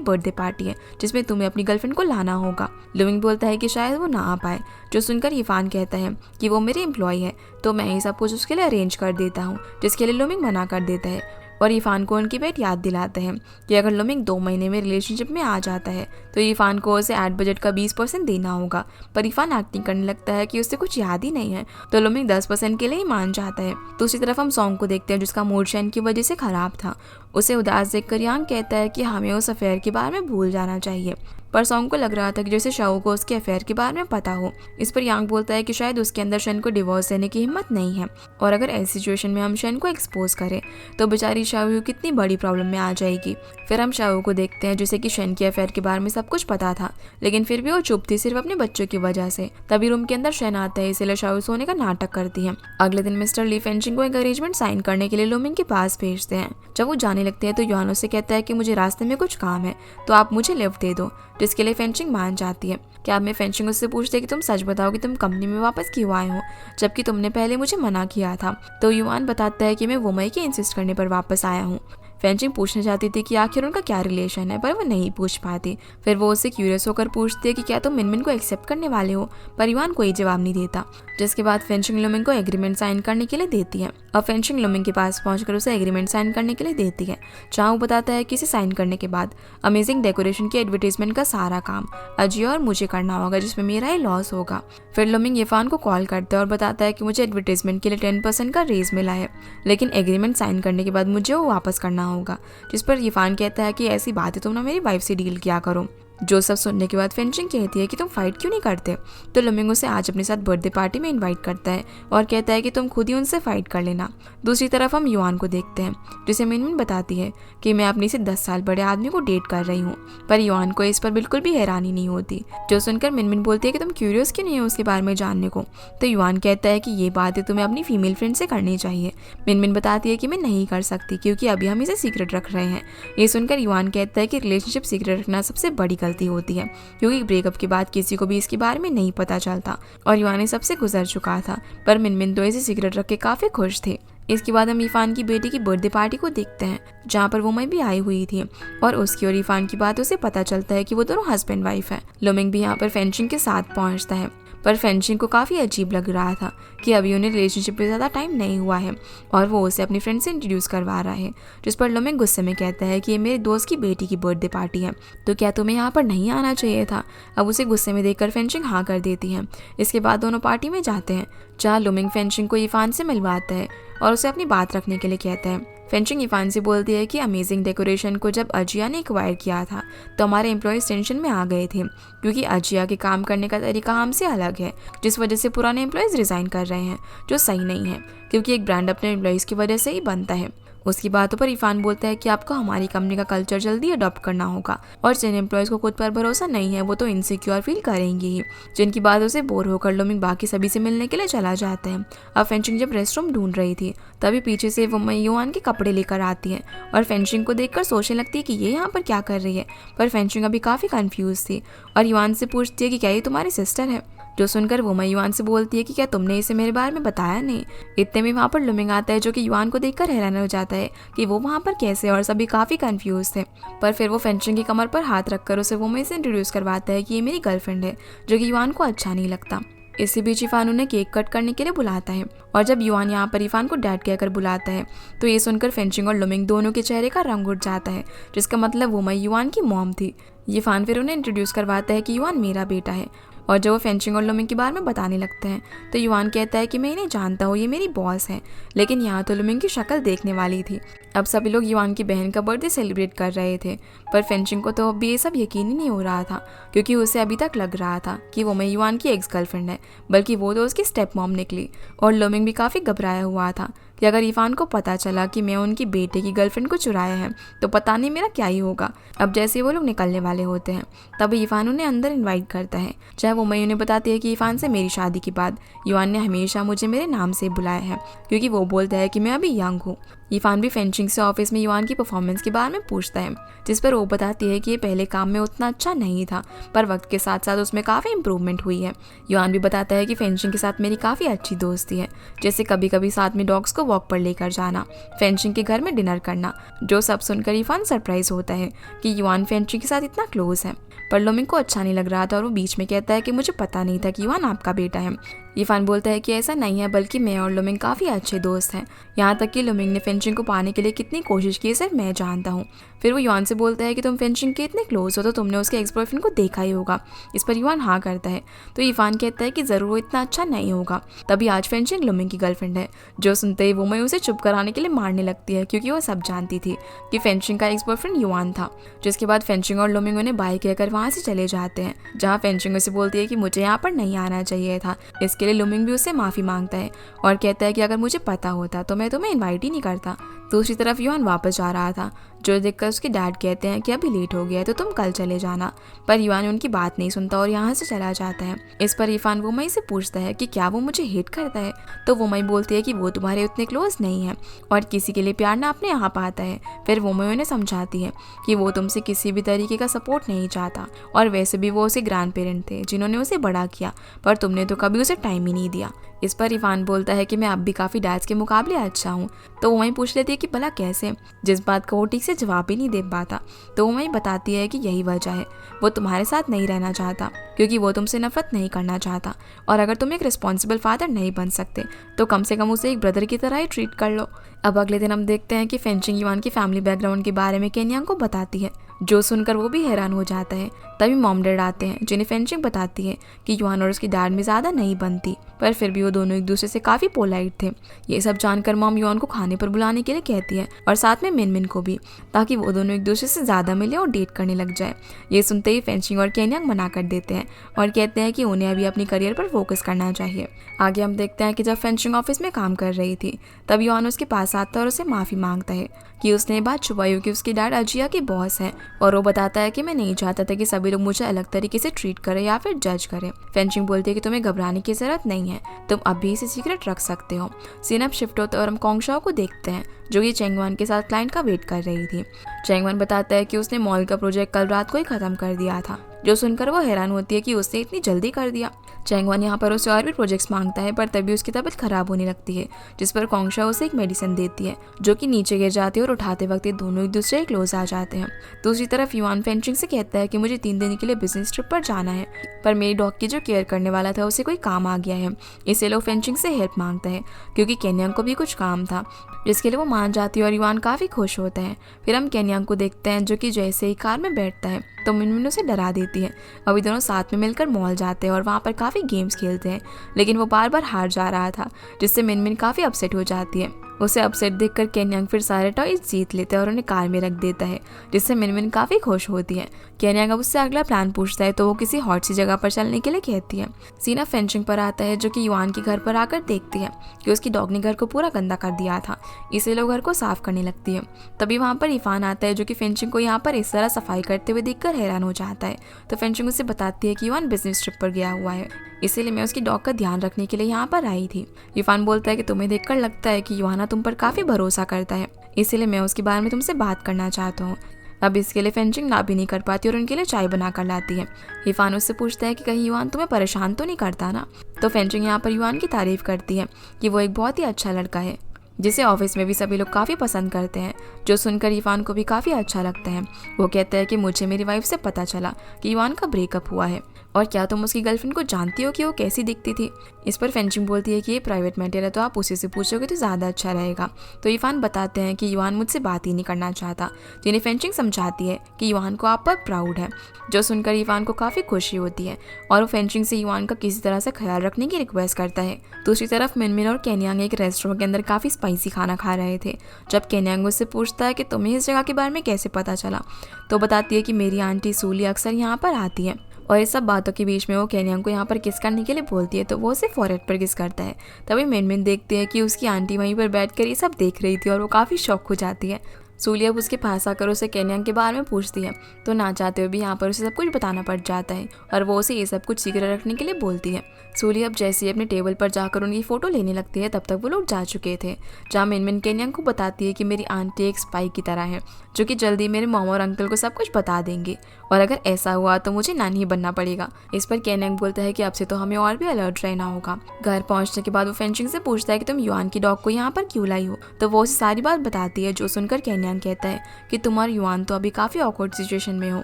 बर्थडे पार्टी है जिसमें तुम्हें अपनी गर्लफ्रेंड को लाना होगा। लुमिंग बोलता है कि शायद वो ना आ पाए, जो सुनकर यीफान कहता है कि वो मेरे एम्प्लॉय है तो मैं ही सब कुछ उसके लिए अरेंज कर देता हूँ, जिसके लिए लुमिंग मना कर देता है। और यीफान को उनकी बेट याद दिलाता है कि अगर लुमिंग 2 महीने में रिलेशनशिप में आ जाता है तो यीफान को उसे एड बजट का 20% देना होगा। पर यीफान एक्टिंग करने लगता है कि उसे कुछ याद ही नहीं है, तो लुमिंग 10% के लिए ही मान जाता है। दूसरी तरफ हम सॉन्ग को देखते हैं जिसका मूड शेन की वजह से खराब था। उसे उदास देखकर यांग कहता है कि हमें उस अफेयर के बारे में भूल जाना चाहिए, पर सॉन्ग को लग रहा था कि जैसे शाओ को उसके अफेयर के बारे में पता हो। इस पर यांग बोलता है कि शायद उसके अंदर शन को डिवोर्स देने की हिम्मत नहीं है, और अगर ऐसी सिचुएशन में हम शन को एक्सपोज करें तो बेचारी शाओ कितनी बड़ी प्रॉब्लम में आ जाएगी। फिर हम शाओ को देखते हैं जिसे कि शन के अफेयर के बारे में सब कुछ पता था, लेकिन फिर भी वो चुप थी सिर्फ अपने बच्चों की वजह से। तभी रूम के अंदर शन आता है, इसलिए शाओ सोने का नाटक करती है। अगले दिन मिस्टर ली फेंशिंग को एक अरेंजमेंट साइन करने के लिए लुमिंग के पास भेजते हैं। जब वो जाने लगते हैं तो युआन से कहता है कि मुझे रास्ते में कुछ काम है तो आप मुझे लिफ्ट दे दो, जिसके लिए फेंशिंग मान जाती है। क्या मैं फेंशिंग उससे पूछते हैं कि तुम सच बताओ कि तुम कंपनी में वापस क्यों आए हो जबकि तुमने पहले मुझे मना किया था। तो युआन बताता है कि मैं वोमई के इंसिस्ट करने पर वापस आया हूँ। फेंशिंग पूछना चाहती थी कि आखिर उनका क्या रिलेशन है, पर वो नहीं पूछ पाती। फिर वो उससे क्यूरियस होकर पूछती है कि क्या तुम मिनमिन को एक्सेप्ट करने वाले हो, पर युआन कोई जवाब नहीं देता। जिसके बाद फेंशिंग लुमिंग को एग्रीमेंट साइन करने के लिए देती है और फेंशिंग लुमिंग के पास पहुंचकर उसे एग्रीमेंट साइन करने के लिए देती है, जहाँ वो बताता है कि इसे साइन करने के बाद अमेजिंग डेकोरेशन की एडवर्टीजमेंट का सारा काम अजय और मुझे करना होगा, जिसमें मेरा ही लॉस होगा। फिर लुमिंग यीफान को कॉल करता है और बताता है कि मुझे एडवर्टीजमेंट के लिए 10% का रेज मिला है, लेकिन एग्रीमेंट साइन करने के बाद मुझे वो वापस करना होगा। जिस पर यीफान कहता है कि ऐसी बात है तुम ना मेरी वाइफ से डील किया करो। जो सब सुनने के बाद फेंशिंग कहती है कि तुम फाइट क्यों नहीं करते, तो लुमिंग उसे आज अपने साथ बर्थडे पार्टी में इनवाइट करता है और कहता है कि तुम खुद ही उनसे फाइट कर लेना। दूसरी तरफ हम युआन को देखते हैं जिसे मिनमिन बताती है कि मैं अपने से 10 साल बड़े आदमी को डेट कर रही हूँ, पर युआन को इस पर बिल्कुल भी हैरानी नहीं होती। जो सुनकर मिनमिन बोलती है कि तुम क्यूरियस क्यों नहीं हो उसके बारे में जानने को, तो युआन कहता है कि ये बातें तुम्हें अपनी फीमेल फ्रेंड से करनी चाहिए। मिनमिन बताती है कि मैं नहीं कर सकती क्योंकि अभी हम इसे सीक्रेट रख रहे हैं। ये सुनकर युआन कहता है कि रिलेशनशिप सीक्रेट रखना सबसे बड़ी गलती होती है, क्योंकि ब्रेकअप के बाद किसी को भी इसके बारे में नहीं पता चलता और युआन सबसे गुजर चुका था। पर मिनमिन तो इसे सीक्रेट रख के काफी खुश थे। इसके बाद हम यीफान की बेटी की बर्थडे पार्टी को देखते हैं, जहाँ पर वो भी आई हुई थी और उसकी और यीफान की बातों से पता चलता है कि वो दोनों हस्बैंड वाइफ है। लुमिंग भी यहाँ पर फेंशिंग के साथ पहुँचता है, पर फेंशिंग को काफ़ी अजीब लग रहा था कि अभी उन्हें रिलेशनशिप पे ज़्यादा टाइम नहीं हुआ है और वो उसे अपनी फ्रेंड से इंट्रोड्यूस करवा रहा है। जिस पर लुमिंग गुस्से में कहता है कि ये मेरे दोस्त की बेटी की बर्थडे पार्टी है, तो क्या तुम्हें यहाँ पर नहीं आना चाहिए था। अब उसे गुस्से में देखकर फेंशिंग हाँ कर देती है। इसके बाद दोनों पार्टी में जाते हैं, जहाँ लुमिंग फेंशिंग को यीफान से मिलवाता है और उसे अपनी बात रखने के लिए कहता है। फेंशिंग यीफान से बोलती है कि अमेजिंग डेकोरेशन को जब अजिया ने एक्वायर किया था तो हमारे एम्प्लॉयज टेंशन में आ गए थे, क्योंकि अजिया के काम करने का तरीका हमसे अलग है, जिस वजह से पुराने एम्प्लॉयज रिजाइन कर रहे हैं, जो सही नहीं है क्योंकि एक ब्रांड अपने एम्प्लॉयज की वजह से ही बनता है। उसकी बातों पर यीफान बोलता है कि आपको हमारी कंपनी का कल्चर जल्दी अडॉप्ट करना होगा और जिन एम्प्लॉयज को खुद पर भरोसा नहीं है वो तो इनसिक्योर फील करेंगे ही। जिनकी बातों से बोर होकर लुमिंग बाकी सभी से मिलने के लिए चला जाता है। अब फेंशिंग जब रेस्ट रूम ढूंढ रही थी तभी पीछे से वो युआन के कपड़े लेकर आती है और फेंशिंग को देखकर सोचने लगती है कि ये यहाँ पर क्या कर रही है। पर फेंशिंग अभी काफ़ी कन्फ्यूज थी और युआन से पूछती है कि क्या ये तुम्हारी सिस्टर है। जो सुनकर वो युआन से बोलती है कि क्या तुमने इसे मेरे बारे में बताया नहीं। इतने में वहाँ पर लुमिंग आता है जो कि युआन को देखकर हैरान हो जाता है कि वो वहाँ पर कैसे, और सभी काफ़ी कंफ्यूज थे। पर फिर वो फेंशिंग की कमर पर हाथ रखकर उसे वो से इंट्रोड्यूस करवाता है कि ये मेरी गर्लफ्रेंड है, जो कि युआन को अच्छा नहीं लगता। इसी बीच यीफान उन्हें केक कट करने के लिए बुलाता है और जब युआन यहाँ पर यीफान को डैड कहकर बुलाता है तो ये सुनकर फेंशिंग और लुमिंग दोनों के चेहरे का रंग उठ जाता है, जिसका मतलब वो युआन की मॉम थी। यीफान फिर उन्हें इंट्रोड्यूस करवाता है कि युआन मेरा बेटा है और जब वो फेंशिंग और लुमिंग के बारे में बताने लगते हैं तो युआन कहता है कि मैं इन्हें जानता हूँ, ये मेरी बॉस है। लेकिन यहाँ तो लुमिंग की शक्ल देखने वाली थी। अब सभी लोग युआन की बहन का बर्थडे सेलिब्रेट कर रहे थे, पर फेंशिंग को तो अब भी ये सब यकीन ही नहीं हो रहा था, क्योंकि उसे अभी तक लग रहा था कि वो मैं युआन की एक्स गर्लफ्रेंड है, बल्कि वो तो उसकी स्टेप मॉम निकली। और लुमिंग भी काफ़ी घबराया हुआ था कि अगर युआन को पता चला कि मैं उनकी बेटे की गर्लफ्रेंड को चुराया है तो पता नहीं मेरा क्या ही होगा। अब जैसे वो लोग निकलने वाले होते हैं तब युआन उन्हें अंदर इनवाइट करता है, चाहे वो मैं उन्हें बताती है कि युआन से मेरी शादी के बाद युआन ने हमेशा मुझे मेरे नाम से बुलाया है, क्योंकि वो बोलता है कि मैं अभी यंग हूँ। युआन भी फेंशिंग से ऑफिस में युआन की परफॉर्मेंस के बारे में पूछता है, जिस पर वो बताती है कि ये पहले काम में उतना अच्छा नहीं था, पर वक्त के साथ साथ उसमें काफ़ी इंप्रूवमेंट हुई है। युआन भी बताता है कि फेंशिंग के साथ मेरी काफ़ी अच्छी दोस्ती है, जैसे कभी कभी साथ में डॉग्स को वॉक पर लेकर जाना, फेंशिंग के घर में डिनर करना। जो सब सुनकर युआन सरप्राइज होता है कि युआन फेंशिंग के साथ इतना क्लोज है। पर लुमिंग को अच्छा नहीं लग रहा था और वो बीच में कहता है कि मुझे पता नहीं था कि युआन आपका बेटा है। युआन बोलता है कि ऐसा नहीं है, बल्कि मैं और लुमिंग काफ़ी अच्छे दोस्त हैं, यहाँ तक कि लुमिंग ने फेंशिंग को पाने के लिए कितनी कोशिश की सिर्फ मैं जानता हूँ। फिर वो युआन से बोलता है कि तुम फेंशिंग के इतने क्लोज हो तो तुमने उसके एक्स बॉयफ्रेंड को देखा ही होगा। इस पर युआन हाँ करता है, तो युआन कहता है कि ज़रूर वो इतना अच्छा नहीं होगा। तभी आज फेंशिंग लुमिंग की गर्लफ्रेंड है। जो सुनते ही वो मैं उसे चुप कराने के लिए मारने लगती है, क्योंकि वो सब जानती थी कि फेंशिंग का एक्स बॉयफ्रेंड युआन था। जिसके बाद फेंशिंग और लुमिंग उन्हें बाय कहकर वहाँ से चले जाते हैं, जहाँ फेंशिंग उसे बोलती है कि मुझे यहाँ पर नहीं आना चाहिए था। इसके लिए लुमिंग भी उससे माफ़ी मांगता है और कहता है कि अगर मुझे पता होता तो मैं तुम्हें इनवाइट ही नहीं करता। दूसरी तरफ युआन वापस जा रहा था, जो देखकर उसके डैड कहते हैं कि अभी लेट हो गया है तो तुम कल चले जाना, पर युआन उनकी बात नहीं सुनता और यहाँ से चला जाता है। इस पर युआन वो मई से पूछता है कि क्या वो मुझे हेट करता है, तो वो मई बोलती है कि वो तुम्हारे उतने क्लोज नहीं है और किसी के लिए प्यार ना अपने आप आता है। फिर वो मई उन्हें समझाती है कि वो तुमसे किसी भी तरीके का सपोर्ट नहीं चाहता, और वैसे भी वो उसे ग्रैंड पेरेंट थे जिन्होंने उसे बड़ा किया, पर तुमने तो कभी उसे टाइम ही नहीं दिया। इस पर युआन बोलता है कि मैं अब भी काफ़ी डैड्स के मुकाबले अच्छा हूँ। तो वो वहीं पूछ लेती है कि भला कैसे, जिस बात का वो ठीक से जवाब ही नहीं दे पाता। तो वो वहीं बताती है कि यही वजह है, वो तुम्हारे साथ नहीं रहना चाहता क्योंकि वो तुमसे नफरत नहीं करना चाहता, और अगर तुम एक रिस्पॉन्सिबल फादर नहीं बन सकते तो कम से कम उसे एक ब्रदर की तरह ही ट्रीट कर लो। अब अगले दिन हम देखते हैं कि फेंशिंग युआन की फैमिली बैकग्राउंड के बारे में केन्यांग को बताती है, जो सुनकर वो भी हैरान हो जाता है। तभी मॉम डैड आते हैं, जिन्हें फेंशिंग बताती है कि युआन और उसकी डैड में ज़्यादा नहीं बनती, पर फिर भी वो दोनों एक दूसरे से काफ़ी पोलाइट थे। ये सब जानकर मॉम युआन को खाने पर बुलाने के लिए कहती है, और साथ में मिनमिन को भी, ताकि वो दोनों एक दूसरे से ज़्यादा मिले और डेट करने लग जाए। ये सुनते ही फेंशिंग और केन्यांग मना कर देते हैं और कहते हैं कि उन्हें अभी अपनी करियर पर फोकस करना चाहिए। आगे हम देखते हैं कि जब फेंशिंग ऑफिस में काम कर रही थी तब युआन उसके पास आता है और उसे माफ़ी मांगता है कि उसने ये बात छुपाई हो कि उसकी डैड अजिया की बॉस है, और वो बताता है कि मैं नहीं चाहता था कि सभी लोग मुझे अलग तरीके से ट्रीट करें या फिर जज करें। फेंशिंग बोलती है कि तुम्हें घबराने की जरूरत नहीं है, तुम अभी इसे सीक्रेट रख सकते हो। सीन अप शिफ्ट होता है और हम कोंगशाओ को देखते हैं, जो कि चेंगवान के साथ क्लाइंट का वेट कर रही थी। चेंगवान बताता है कि उसने मॉल का प्रोजेक्ट कल रात को ही खत्म कर दिया था, जो सुनकर वो हैरान होती है कि उसने इतनी जल्दी कर दिया। चेंगवान यहाँ पर उससे और भी प्रोजेक्ट्स मांगता है, पर तभी उसकी तबीयत खराब होने लगती है, जिस पर कोंगशाओ उसे एक मेडिसिन देती है, जो कि नीचे गिर जाती है और उठाते वक्त ये दोनों एक दूसरे के क्लोज आ जाते हैं। दूसरी तरफ युआन फेंशिंग से कहता है कि मुझे 3 दिन के लिए बिजनेस ट्रिप पर जाना है, पर मेरी डॉग की जो केयर करने वाला था उसे कोई काम आ गया है, इसलिए वो फेंशिंग से हेल्प मांगता है, क्योंकि केन्यांग को भी कुछ काम था, जिसके लिए वो मान जाती है और युआन काफ़ी खुश होता है। फिर हम केन्यांग को देखते हैं, जो कि जैसे ही कार में बैठता है तो मिनमिन उसे डरा देती है। अभी दोनों साथ में मिलकर मॉल जाते हैं और वहाँ पर काफ़ी गेम्स खेलते हैं, लेकिन वो बार बार हार जा रहा था, जिससे मिनमिन काफ़ी अपसेट हो जाती है। उसे अपसेट देखकर केन्यांग फिर सारे टॉयज जीत लेता है और उन्हें कार में रख देता है, जिससे मिनमिन काफ़ी खुश होती है। केन्यांग अब उससे अगला प्लान पूछता है, तो वो किसी हॉट सी जगह पर चलने के लिए कहती है। सीना फेंशिंग पर आता है, जो कि युआन के घर पर आकर देखती है कि उसकी डॉग ने घर को पूरा गंदा कर दिया था, इसीलिए लोग घर को साफ करने लगती है। तभी वहाँ पर युआन आता है, जो कि फेंशिंग को यहाँ पर इस तरह सफाई करते हुए देखकर हैरान हो जाता है। तो फेंशिंग उसे बताती है कि युआन बिजनेस ट्रिप पर गया हुआ है, इसीलिए मैं उसकी डॉग का ध्यान रखने के लिए यहाँ पर आई थी। युआन बोलता है कि तुम्हें देखकर लगता है कि युआना तुम पर काफ़ी भरोसा करता है, इसीलिए मैं उसके बारे में तुमसे बात करना चाहता हूँ। अब इसके लिए फेंशिंग ना भी नहीं कर पाती और उनके लिए चाय बना कर लाती है। युआन उससे पूछता है कि कहीं युआन तुम्हें परेशान तो नहीं करता ना। तो फेंशिंग यहाँ पर युआन की तारीफ करती है कि वो एक बहुत ही अच्छा लड़का है। जिसे ऑफिस में भी सभी लोग काफ़ी पसंद करते हैं, जो सुनकर युवान को भी काफ़ी अच्छा लगता है। वो कहता है कि मुझे मेरी वाइफ से पता चला कि युवान का ब्रेकअप हुआ है, और क्या तुम उसकी गर्लफ्रेंड को जानती हो कि वो कैसी दिखती थी। इस पर फेंशिंग बोलती है कि ये प्राइवेट मैटर है, तो आप उसी से पूछोगे तो ज़्यादा अच्छा रहेगा। तो युवान बताते हैं कि युवान मुझसे बात ही नहीं करना चाहता, जिन्हें फेंशिंग समझाती है कि युवान को आप पर प्राउड है, जो सुनकर युवान को काफ़ी खुशी होती है और वो फेंशिंग से युवान का किसी तरह से ख्याल रखने की रिक्वेस्ट करता है। दूसरी तरफ मिनमिन और केन्यांग एक रेस्टोरेंट के अंदर काफ़ी स्पाइसी खाना खा रहे थे। जब केन्यांग उससे पूछता है कि तुम्हें इस जगह के बारे में कैसे पता चला, तो बताती है कि मेरी आंटी सूली अक्सर यहाँ पर आती है। और इस सब बातों के बीच में वो केन्यांग को यहाँ पर किस करने के लिए बोलती है, तो वो उसे फॉरहेड पर किस करता है। तभी मिनमिन देखती है कि उसकी आंटी वहीं पर बैठकर ये सब देख रही थी और वो काफ़ी शॉक हो जाती है। सूली अब उसके पास आकर उसे केन्यांग के बारे में पूछती है, तो ना चाहते हुए भी यहाँ पर उसे सब कुछ बताना पड़ जाता है और वो उसे ये सब कुछ सीक्रेट रखने के लिए बोलती है। सूली अब जैसे ही अपने टेबल पर जाकर उनकी फ़ोटो लेने लगती है, तब तक वो लोग जा चुके थे, जहाँ मिनमिन केन्यांग को बताती है कि मेरी आंटी एक स्पाई की तरह है, जो कि जल्दी मेरे मामा और अंकल को सब कुछ बता देंगे, और अगर ऐसा हुआ तो मुझे नानी बनना पड़ेगा। इस पर केन्यांग बोलता है कि अब से तो हमें और भी अलर्ट रहना होगा। घर पहुंचने के बाद वो फेंशिंग से पूछता है कि तुम युआन की डॉग को यहाँ पर क्यों लाई हो, तो वो उसे सारी बात बताती है, जो सुनकर केन्यांग कहता है कि तुम और युआन तो अभी काफ़ी ऑकवर्ड सिचुएशन में हो।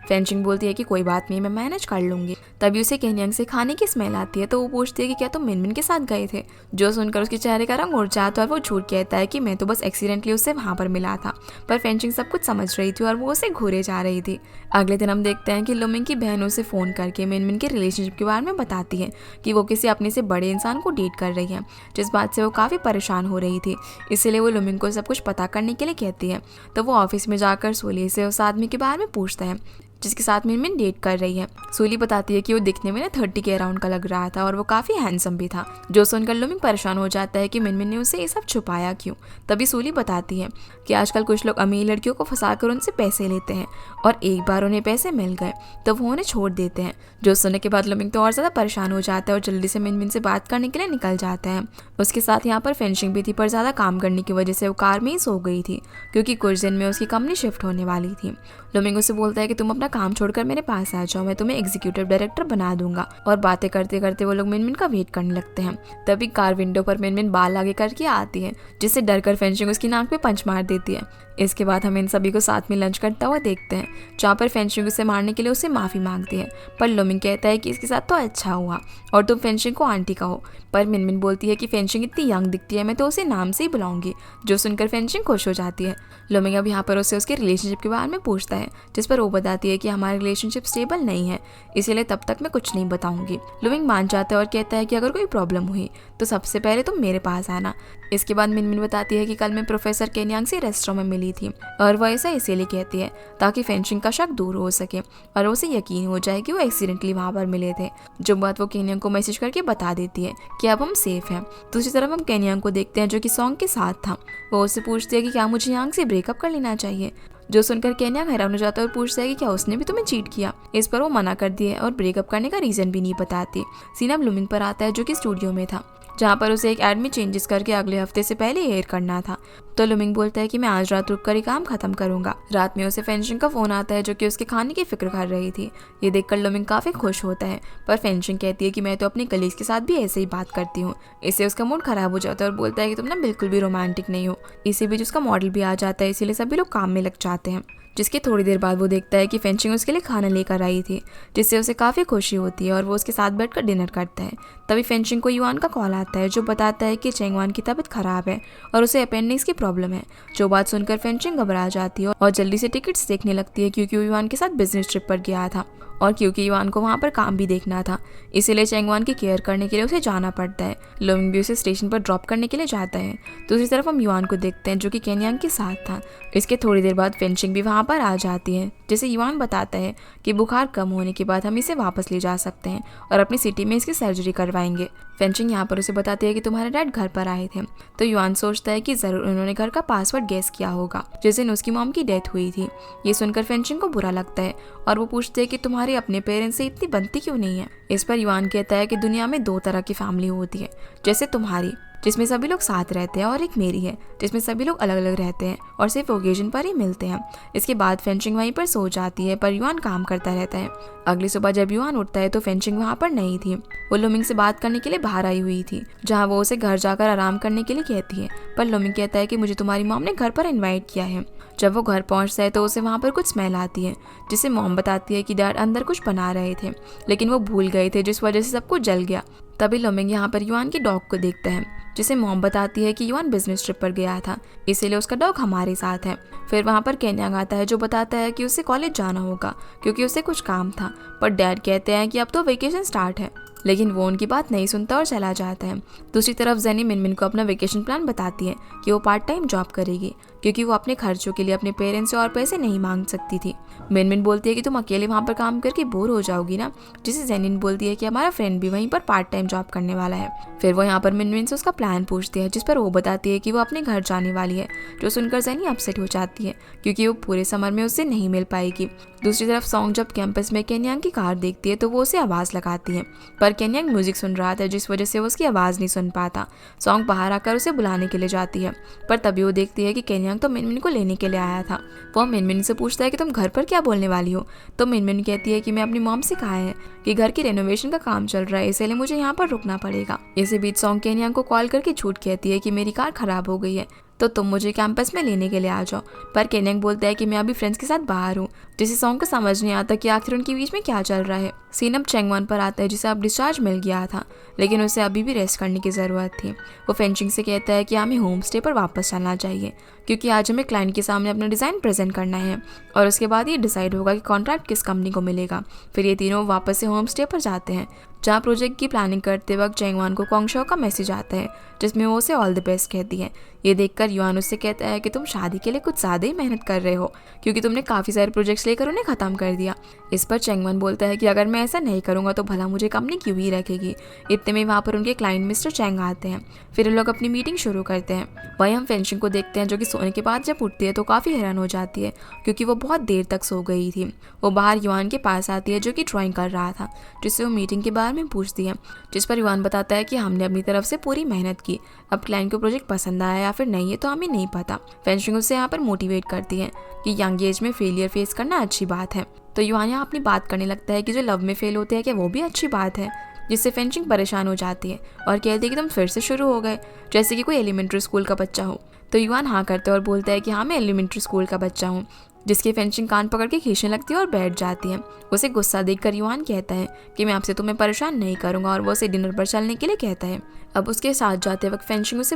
फेंशिंग बोलती है कि कोई बात नहीं, मैं मैनेज कर लूंगी। तभी उसे केन्यांग से खाने की स्मेल आती है, तो वो पूछती है कि क्या तुम मिनमिन के साथ गए थे, जो सुनकर उसके चेहरे का रंग उड़ जाता है और वो झूठ कहता है कि मैं तो बस एक्सीडेंटली उससे वहाँ पर मिला था। पर फेंशिंग सब कुछ समझ रही थी और वो उसे घूरे जा रही थी। अगले दिन हम देखते हैं कि लुमिंग की बहन उसे फ़ोन करके मिनमिन के रिलेशनशिप के बारे में बताती है कि वो किसी अपने से बड़े इंसान को डेट कर रही है, जिस बात से वो काफ़ी परेशान हो रही थी। इसलिए वो लुमिंग को सब कुछ पता करने के लिए कहती है। तो वो ऑफिस में जाकर सूली से उस आदमी के बारे में पूछता है जिसके साथ मिनमिन डेट कर रही है। सूली बताती है कि वो दिखने में ना 30 के अराउंड का लग रहा था और वो काफ़ी हैंडसम भी था, जो सुनकर लुमिंग परेशान हो जाता है कि मिनमिन ने उसे ये सब छुपाया क्यों। तभी सूली बताती है कि आजकल कुछ लोग अमीर लड़कियों को फंसाकर उनसे पैसे लेते हैं और एक बार उन्हें पैसे मिल गए तो वो उन्हें छोड़ देते हैं, जो सुनने के बाद लुमिंग तो और ज़्यादा परेशान हो जाता है और जल्दी से मिनमिन से बात करने के लिए निकल जाता है। उसके साथ यहाँ पर फेंशिंग भी थी, पर ज़्यादा काम करने की वजह से वो कार में ही सो गई थी, क्योंकि कुछ दिन में उसकी कंपनी शिफ्ट होने वाली थी। लुमिंग उसे बोलता है कि तुम अपना काम छोड़कर मेरे पास आ जाओ, मैं तुम्हें एग्जीक्यूटिव डायरेक्टर बना दूंगा। और बातें करते करते वो लोग मिनमिन का वेट करने लगते हैं। तभी कार विंडो पर मिनमिन बाल आगे करके आती है, जिससे डरकर फेंशिंग उसकी नाक पे पंच मार देती है। इसके बाद हम इन सभी को साथ में लंच करता हुआ देखते हैं, जहाँ पर फेंशिंग उसे मारने के लिए उसे माफ़ी मांगती है, पर लुमिंग कहता है कि इसके साथ तो अच्छा हुआ और तुम फेंशिंग को आंटी कहो। पर मिनमिन बोलती है कि फेंशिंग इतनी यंग दिखती है, मैं तो उसे नाम से ही बुलाऊंगी, जो सुनकर फेंशिंग खुश हो जाती है। लुमिंग अब यहाँ पर उसे उसके रिलेशनशिप के बारे में पूछता है, जिस पर वो बताती है कि हमारा रिलेशनशिप स्टेबल नहीं है, इसीलिए तब तक मैं कुछ नहीं बताऊंगी। लुमिंग मान जाता है और कहता है कि अगर कोई प्रॉब्लम हुई तो सबसे पहले तुम मेरे पास आना। इसके बाद मिनमिन बताती है कि कल मैं प्रोफेसर केन्यांग से रेस्टोरेंट में मिली थी और वह ऐसा इसीलिए कहती है ताकि फेंशिंग का शक दूर हो सके और उसे यकीन हो जाए कि वो एक्सीडेंटली वहाँ पर मिले थे, जो बात वो केन्यांग को मैसेज करके बता देती है कि अब हम सेफ हैं। दूसरी तरफ हम केन्यांग को देखते हैं, जो कि सॉन्ग के साथ था। वो उससे पूछती है कि क्या मुझे यांग से ब्रेकअप कर लेना चाहिए, जो सुनकर केन्यांग हैरान हो जाता है और पूछता है कि क्या उसने भी तुम्हें चीट किया। इस पर वो मना कर दिए और ब्रेकअप करने का रीजन भी नहीं बताती। सीन अब लुमिंग पर आता है, जो कि स्टूडियो में था, जहाँ पर उसे एक एड में चेंजेस करके अगले हफ्ते से पहले एयर करना था। तो लुमिंग बोलता है कि मैं आज रात रुक कर ही काम खत्म करूंगा। रात में उसे फेंशिंग का फोन आता है, जो कि उसके खाने की फिक्र कर रही थी। ये देखकर लुमिंग काफी खुश होता है, पर फेंशिंग कहती है कि मैं तो अपने कलीग्स के साथ भी ऐसे ही बात करती हूँ। इससे उसका मूड खराब हो जाता है और बोलता है कि तुम ना बिल्कुल भी रोमांटिक नहीं हो। इसी बीच उसका मॉडल भी आ जाता है, इसीलिए सभी लोग काम में लग जाते हैं। जिसकी थोड़ी देर बाद वो देखता है कि फेंशिंग उसके लिए खाना लेकर आई थी, जिससे उसे काफ़ी खुशी होती है और वो उसके साथ बैठकर डिनर करता है। तभी फेंशिंग को युआन का कॉल आता है, जो बताता है कि चेंगवान की तबीयत खराब है और उसे अपेंडिक्स की प्रॉब्लम है। जो बात सुनकर फेंशिंग घबरा जाती है और जल्दी से टिकट्स देखने लगती है, क्योंकि वो युआन के साथ बिजनेस ट्रिप पर गया था और क्योंकि युआन को वहाँ पर काम भी देखना था, इसीलिए चेंगवान की केयर करने के लिए उसे जाना पड़ता है। लुमिंग भी उसे स्टेशन पर ड्रॉप करने के लिए जाता है। दूसरी तरफ हम युआन को देखते हैं, जो कि केन्यांग के साथ था। इसके थोड़ी देर बाद फेंशिंग भी वहाँ पर आ जाती है, जिसे युआन बताता है कि बुखार कम होने के बाद हम इसे वापस ले जा सकते हैं और अपनी सिटी में इसकी सर्जरी करवाएंगे। फेंशिंग यहाँ पर उसे बताती है कि तुम्हारे डैड घर पर आए थे। तो युआन सोचता है कि जरूर उन्होंने घर का पासवर्ड गेस किया होगा जिस दिन उसकी मॉम की डेथ हुई थी। ये सुनकर फेंशिंग को बुरा लगता है और वो पूछते हैं कि तुम्हारे अपने पेरेंट्स से इतनी बनती क्यों नहीं है। इस पर युआन कहता है कि दुनिया में 2 तरह की फैमिली होती है, जैसे तुम्हारी, जिसमें सभी लोग साथ रहते हैं, और एक मेरी है जिसमें सभी लोग अलग अलग रहते हैं और सिर्फ ओकेजन पर ही मिलते हैं। इसके बाद फेंशिंग वहीं पर सो जाती है, पर युआन काम करता रहता है। अगली सुबह जब युआन उठता है तो फेंशिंग वहाँ पर नहीं थी। वो लुमिंग से बात करने के लिए बाहर आई हुई थी, जहाँ वो उसे घर जाकर आराम करने के लिए कहती है, पर लुमिंग कहता है कि मुझे तुम्हारी मॉम ने घर पर इन्वाइट किया है। जब वो घर पहुंचता है तो उसे वहाँ पर कुछ स्मेल आती है, जिसे मॉम बताती है कि डैड अंदर कुछ बना रहे थे, लेकिन वो भूल गए थे, जिस वजह से सब कुछ जल गया। तभी लुमिंग यहाँ पर युआन की डॉग को देखता है, जिसे मॉम बताती है कि युआन बिजनेस ट्रिप पर गया था, इसीलिए उसका डॉग हमारे साथ है। फिर वहाँ पर केन्यांग आता है, जो बताता है कि उसे कॉलेज जाना होगा क्योंकि उसे कुछ काम था, पर डैड कहते हैं कि अब तो वेकेशन स्टार्ट है, लेकिन वो उनकी बात नहीं सुनता और चला जाता है। दूसरी तरफ जेनी मिनमिन को अपना वेकेशन प्लान बताती है कि वो पार्ट टाइम जॉब करेगी, क्योंकि वो अपने खर्चों के लिए अपने पेरेंट्स से और पैसे नहीं मांग सकती थी। मिनमिन बोलती है कि तुम अकेले वहाँ पर काम करके बोर हो जाओगी ना, जिसे जेनिन बोलती है कि हमारा फ्रेंड भी वहीं पर पार्ट टाइम जॉब करने वाला है। फिर वो यहाँ पर मिनमिन से उसका प्लान पूछती है, जिस पर वो बताती है कि वो अपने घर जाने वाली है, जो सुनकर जेनी अपसेट हो जाती है क्योंकि वो पूरे समर में उससे नहीं मिल पाएगी। दूसरी तरफ सॉन्ग जब कैंपस में केन्यांग की कार देखती है तो वो उसे आवाज़ लगाती है, पर केन्यांग म्यूजिक सुन रहा था, जिस वजह से वो उसकी आवाज़ नहीं सुन पाता। सॉन्ग बाहर आकर उसे बुलाने के लिए जाती है, पर तभी वो देखती है कि केन्यांग तो मिनमिन को लेने के लिए आया था। वो मिनमिन से पूछता है कि तुम घर पर क्या बोलने वाली हो, तो मिनमिन कहती है कि मैं अपनी मॉम से कहा है कि घर की रेनोवेशन का काम चल रहा है, इसलिए मुझे यहाँ पर रुकना पड़ेगा। इसी बीच सॉन्ग केन्यांग को कॉल करके झूठ कहती है कि मेरी कार खराब हो गई है, तो तुम मुझे कैंपस में लेने के लिए आ जाओ। पर केन्यांग बोलता है कि मैं अभी फ्रेंड्स के साथ बाहर हूँ, जिसे सॉन्ग को समझ नहीं आता कि आखिर उनके बीच में क्या चल रहा है। सीन अब चैंगवन पर आता है, जिसे अब डिस्चार्ज मिल गया था, लेकिन उसे अभी भी रेस्ट करने की ज़रूरत थी। वो फेंशिंग से कहता है कि हमें होम स्टे पर वापस चलना चाहिए, क्योंकि आज हमें क्लाइंट के सामने अपना डिज़ाइन प्रेजेंट करना है, और उसके बाद ये डिसाइड होगा कि कॉन्ट्रैक्ट किस कंपनी को मिलेगा। फिर ये तीनों वापस से होम स्टे पर जाते हैं, जहाँ प्रोजेक्ट की प्लानिंग करते वक्त चैंगवन को कोंगशाओ का मैसेज आता है, जिसमें वो उसे ऑल द बेस्ट कहती है। ये देखकर युआन उससे कहता है कि तुम शादी के लिए कुछ ज़्यादा ही मेहनत कर रहे हो, क्योंकि तुमने काफ़ी सारे प्रोजेक्ट्स लेकर उन्हें ख़त्म कर दिया। इस पर चैंगवन बोलता है कि अगर मैं ऐसा नहीं करूँगा तो भला मुझे कंपनी क्यों ही रखेगी। इतने में वहाँ पर उनके क्लाइंट मिस्टर चैंग आते हैं। फिर लोग अपनी मीटिंग शुरू करते हैं। वहीं हम फेंशिंग को देखते हैं, जो कि सोने के बाद जब उठती है तो काफ़ी हैरान हो जाती है, क्योंकि वो बहुत देर तक सो गई थी। वो बाहर युआन के पास आती है, जो कि ड्राइंग कर रहा था, जिससे वो मीटिंग के बारे में पूछती है, जिस पर युआन बताता है कि हमने अपनी तरफ से पूरी मेहनत की, अब क्लाइंट को प्रोजेक्ट पसंद आया या फिर नहीं है तो हमें नहीं पता। फेंशिंग उससे यहाँ पर मोटिवेट करती है कि यंग एज में फेलियर फेस करना अच्छी बात है। तो युआन यहाँ अपनी बात करने लगता है कि जो लव में फेल होते हैं क्या वो भी अच्छी बात है, जिससे फेंशिंग परेशान हो जाती है और कहती है कि तुम फिर से शुरू हो गए, जैसे कि कोई एलिमेंट्री स्कूल का बच्चा हो। तो युआन हाँ करता है और बोलता है कि हाँ मैं एलिमेंट्री स्कूल का बच्चा हूँ, जिसकी फेंशिंग कान पकड़ के खींचने लगती है और बैठ जाती है। उसे गुस्सा देखकर युआन कहता है कि मैं आपसे तुम्हें परेशान नहीं करूँगा, और वो उसे डिनर पर चलने के लिए कहता है। अब उसके साथ जाते वक्त फेंशिंग उससे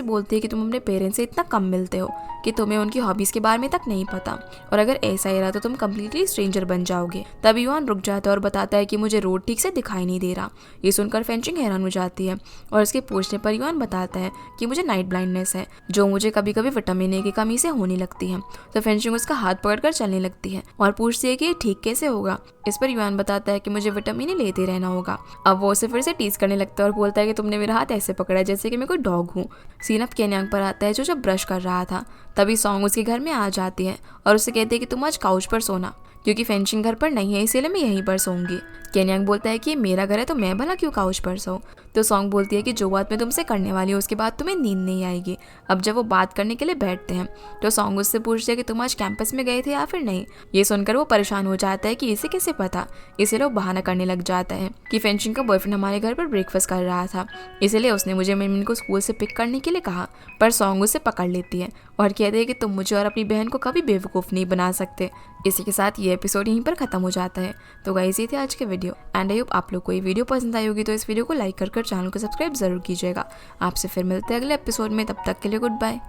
बोलती है कि तुम अपने पेरेंट्स से इतना कम मिलते हो कि तुम्हें उनकी हॉबीज़ के बारे में तक नहीं पता, और अगर ऐसा ही रहा तो तुम कम्प्लीटली स्ट्रेंजर बन जाओगे। तब युआन रुक जाता है और बताता है कि मुझे रोड ठीक से दिखाई नहीं दे रहा। ये सुनकर फेंशिंग हैरान हो जाती है, और उसके पूछने पर युआन बताता है कि मुझे नाइट ब्लाइंडनेस है, जो मुझे कभी कभी विटामिन ए की कमी से होने लगती है। तो फेंशिंग उसका हाथ पकड़कर चलने लगती है और पूछती है कि ये ठीक कैसे होगा। इस पर युआन बताता है कि मुझे विटामिन ए लेते रहना होगा। अब वो उसे फिर से टीज करने लगता है और बोलता है कि तुमने मेरा हाथ ऐसे पकड़ा है जैसे कि मैं कोई डॉग हूँ। सीन अब केन्यांग पर आता है, जो जब ब्रश कर रहा था तभी सॉन्ग उसके घर में आ जाती है और उससे कहती है कि तुम आज काउच पर सोना, क्योंकि फेंशिंग घर पर नहीं है, इसीलिए मैं यहीं पर सोऊंगी। केन्यांग बोलता है कि ये मेरा घर है तो मैं भला क्यों काउच पर सोऊं। तो सॉन्ग बोलती है कि जो बात मैं तुमसे करने वाली हूँ उसके बाद तुम्हें नींद नहीं आएगी। अब जब वो बात करने के लिए बैठते हैं तो सॉन्ग उससे पूछती है कि तुम आज कैंपस में गए थे या फिर नहीं। ये सुनकर वो परेशान हो जाता है कि इसे कैसे पता, इसलिए वो बहाना करने लग जाता है कि फेंशिंग का बॉयफ्रेंड हमारे घर पर ब्रेकफास्ट कर रहा था, इसलिए उसने मुझे मिनमिन को स्कूल से पिक करने के लिए कहा। पर सॉन्ग उसे पकड़ लेती है और कहते हैं कि तुम मुझे और अपनी बहन को कभी बेवकूफ़ नहीं बना सकते। इसी के साथ ये एपिसोड यहीं पर खत्म हो जाता है। तो गाइस ये थे आज के वीडियो, एंड आई होप आप लोग को ये वीडियो पसंद आई होगी। तो इस वीडियो को लाइक कर चैनल को सब्सक्राइब जरूर कीजिएगा। आपसे फिर मिलते हैं अगले एपिसोड में, तब तक के लिए गुड बाय।